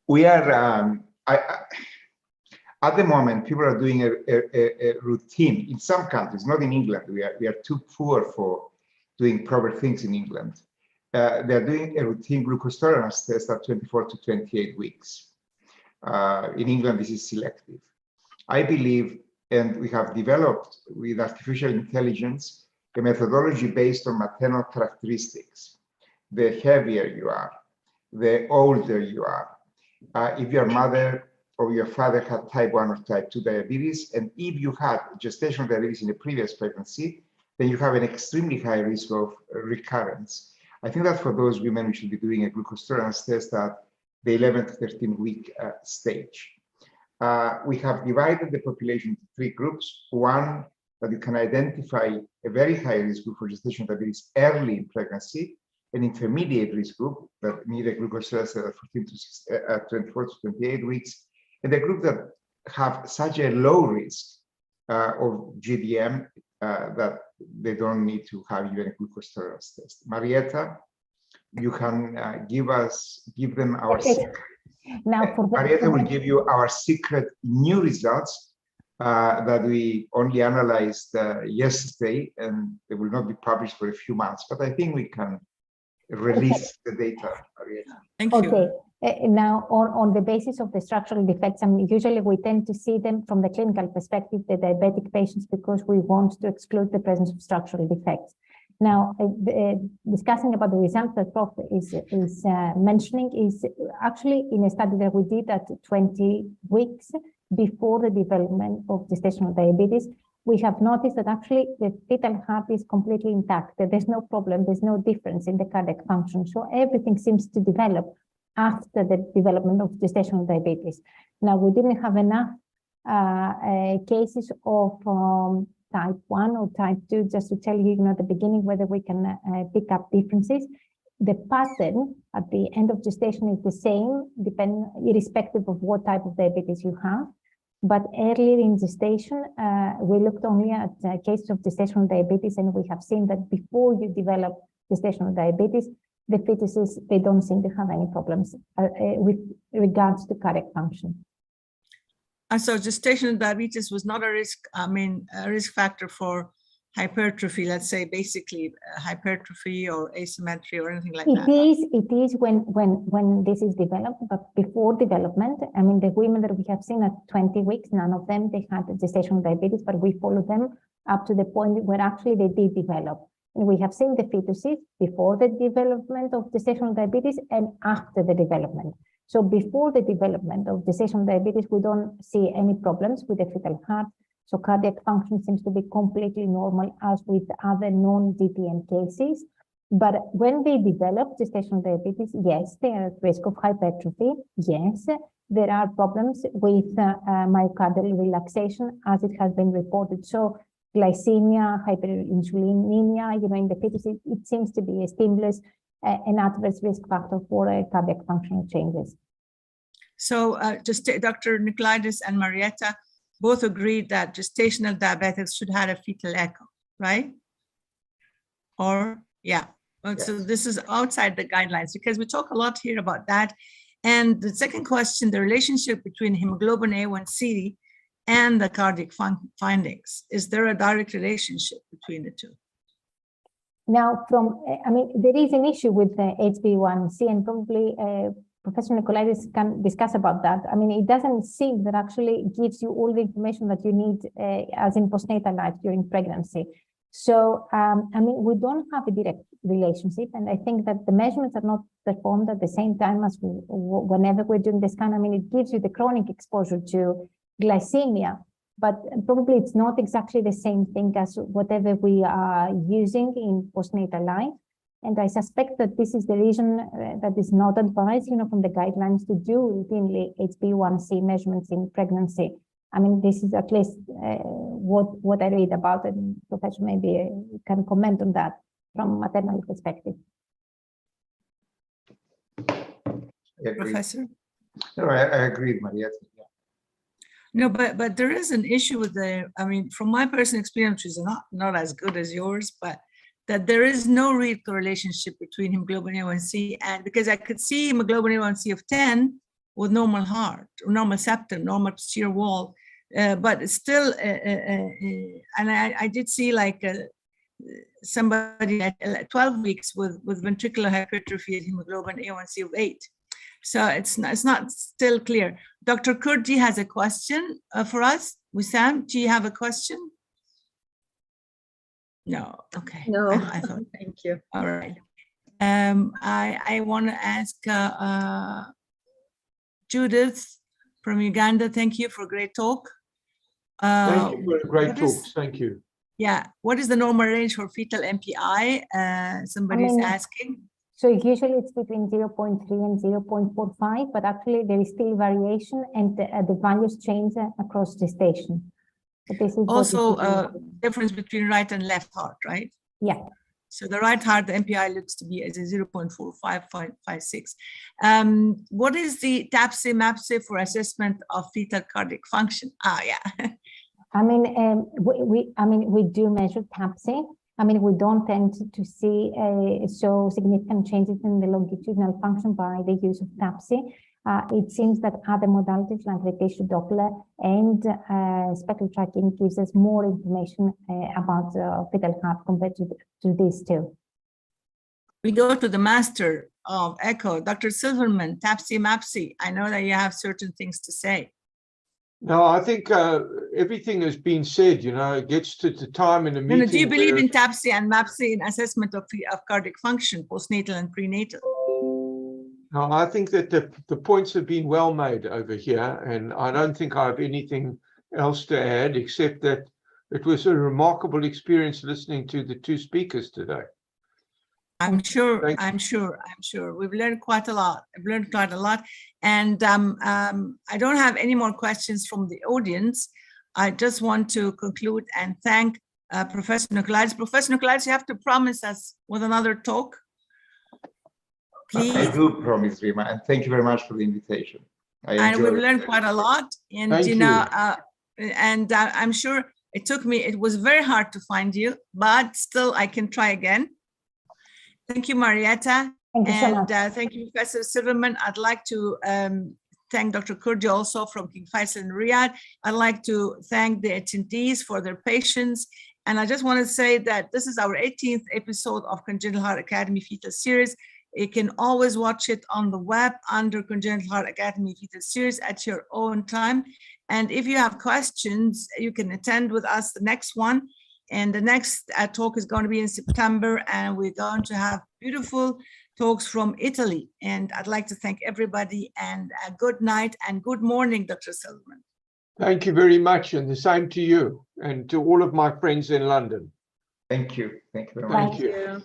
We are, at the moment, people are doing a routine in some countries, not in England. We are too poor for doing proper things in England. They're doing a routine glucose tolerance test at 24 to 28 weeks. In England, this is selective. I believe, and we have developed with artificial intelligence, a methodology based on maternal characteristics. The heavier you are, the older you are. If your mother or your father had type 1 or type 2 diabetes, and if you had gestational diabetes in a previous pregnancy, then you have an extremely high risk of recurrence. I think that for those women, we should be doing a glucose tolerance test at the 11 to 13 week stage. We have divided the population into 3 groups. One, that you can identify a very high risk group for gestational diabetes early in pregnancy, an intermediate risk group that need a glucose tolerance at 24 to 28 weeks, and the group that have such a low risk of GDM that they don't need to have even a glucose tolerance test. Marietta, you can give them our secret. Now, Marietta will give you our secret new results that we only analyzed yesterday, and they will not be published for a few months, but I think we can release the data, Marietta. Thank you. Okay. Now, on the basis of the structural defects, usually we tend to see them from the clinical perspective, the diabetic patients, because we want to exclude the presence of structural defects. Now, discussing about the results that Prof is mentioning is actually in a study that we did at 20 weeks before the development of gestational diabetes. We have noticed that actually the fetal heart is completely intact. There's no problem, there's no difference in the cardiac function. So everything seems to develop after the development of gestational diabetes. Now, we didn't have enough cases of type 1 or type 2, just to tell you, at the beginning whether we can pick up differences. The pattern at the end of gestation is the same, irrespective of what type of diabetes you have. But earlier in gestation, we looked only at cases of gestational diabetes, and we have seen that before you develop gestational diabetes, the fetuses, they don't seem to have any problems with regards to cardiac function. And so gestational diabetes was not a risk, a risk factor for hypertrophy, let's say, basically hypertrophy or asymmetry or anything like that? It is when this is developed, but before development, the women that we have seen at 20 weeks, none of them, they had gestational diabetes, but we follow them up to the point where actually they did develop. And we have seen the fetuses before the development of gestational diabetes and after the development. So before the development of gestational diabetes, we don't see any problems with the fetal heart. So cardiac function seems to be completely normal as with other non-DTM cases. But when they develop gestational diabetes, yes, they are at risk of hypertrophy. Yes, there are problems with myocardial relaxation as it has been reported. So glycemia, hyperinsulinemia, in the fetus, it seems to be a stimulus, an adverse risk factor for cardiac functional changes. So just Dr. Nicolaides and Marietta both agreed that gestational diabetics should have a fetal echo, right? Or, yeah. Yes. So this is outside the guidelines because we talk a lot here about that. And the second question, the relationship between hemoglobin A1C and the cardiac findings. Is there a direct relationship between the two? Now, there is an issue with the HbA1c, and probably Professor Nicolaides can discuss about that. It doesn't seem that actually gives you all the information that you need as in postnatal life during pregnancy. So, we don't have a direct relationship, and I think that the measurements are not performed at the same time as whenever we're doing the scan. It gives you the chronic exposure to glycemia, but probably it's not exactly the same thing as whatever we are using in postnatal life. And I suspect that this is the reason that is not advised, from the guidelines to do routinely HbA1c measurements in pregnancy. This is at least what I read about it. Professor maybe can comment on that from maternal perspective. Professor? No, I agree, Marietta. Yeah. No, but there is an issue with from my personal experience, which is not as good as yours, but that there is no real correlationship between hemoglobin A1c and, because I could see hemoglobin A1c of 10 with normal heart, normal septum, normal posterior wall, but it's still, and I did see somebody at 12 weeks with ventricular hypertrophy and hemoglobin A1c of 8. So it's not still clear. Dr. Kurdi has a question for us. Wissam, do you have a question? No, okay. No, I thought. thank you. All right. I want to ask Judith from Uganda. Thank you for a great talk. Thank you for a great talk. Thank you. Yeah. What is the normal range for fetal MPI? Somebody's asking. So usually it's between 0.3 and 0.45, but actually there is still variation, and the values change across gestation. But this is also difference between right and left heart, right? Yeah. So the right heart, the MPI looks to be as a 0.4556. What is the TAPSE-MAPSE for assessment of fetal cardiac function? Yeah. We do measure TAPSE. We don't tend to see so significant changes in the longitudinal function by the use of TAPSE. It seems that other modalities like the tissue Doppler and spectral tracking gives us more information about fetal heart compared to these two. We go to the master of echo, Dr. Silverman, TAPSE-MAPSE. I know that you have certain things to say. No, I think everything has been said. It gets to the time in the meeting. Do you believe in TAPSE and MAPSE in assessment of cardiac function, postnatal and prenatal? No, I think that the points have been well made over here, and I don't think I have anything else to add, except that it was a remarkable experience listening to the two speakers today. I'm sure. We've learned quite a lot. I've learned quite a lot. And I don't have any more questions from the audience. I just want to conclude and thank Professor Nicolaides. Professor Nicolaides, you have to promise us with another talk. Please. I do promise, Rima, and thank you very much for the invitation. And we've learned quite a lot. And I'm sure it was very hard to find you, but still I can try again. Thank you, Marietta. Thank you so much. Thank you, Professor Silverman. I'd like to thank Dr. Kurdi also from King Faisal in Riyadh. I'd like to thank the attendees for their patience. And I just want to say that this is our 18th episode of Congenital Heart Academy Fetal Series. You can always watch it on the web under Congenital Heart Academy Fetal Series at your own time. And if you have questions, you can attend with us the next one. And the next talk is going to be in September, and we're going to have beautiful talks from Italy. And I'd like to thank everybody, and a good night and good morning, Dr. Silverman. Thank you very much, and the same to you and to all of my friends in London. Thank you. Thank you very much. Thank you.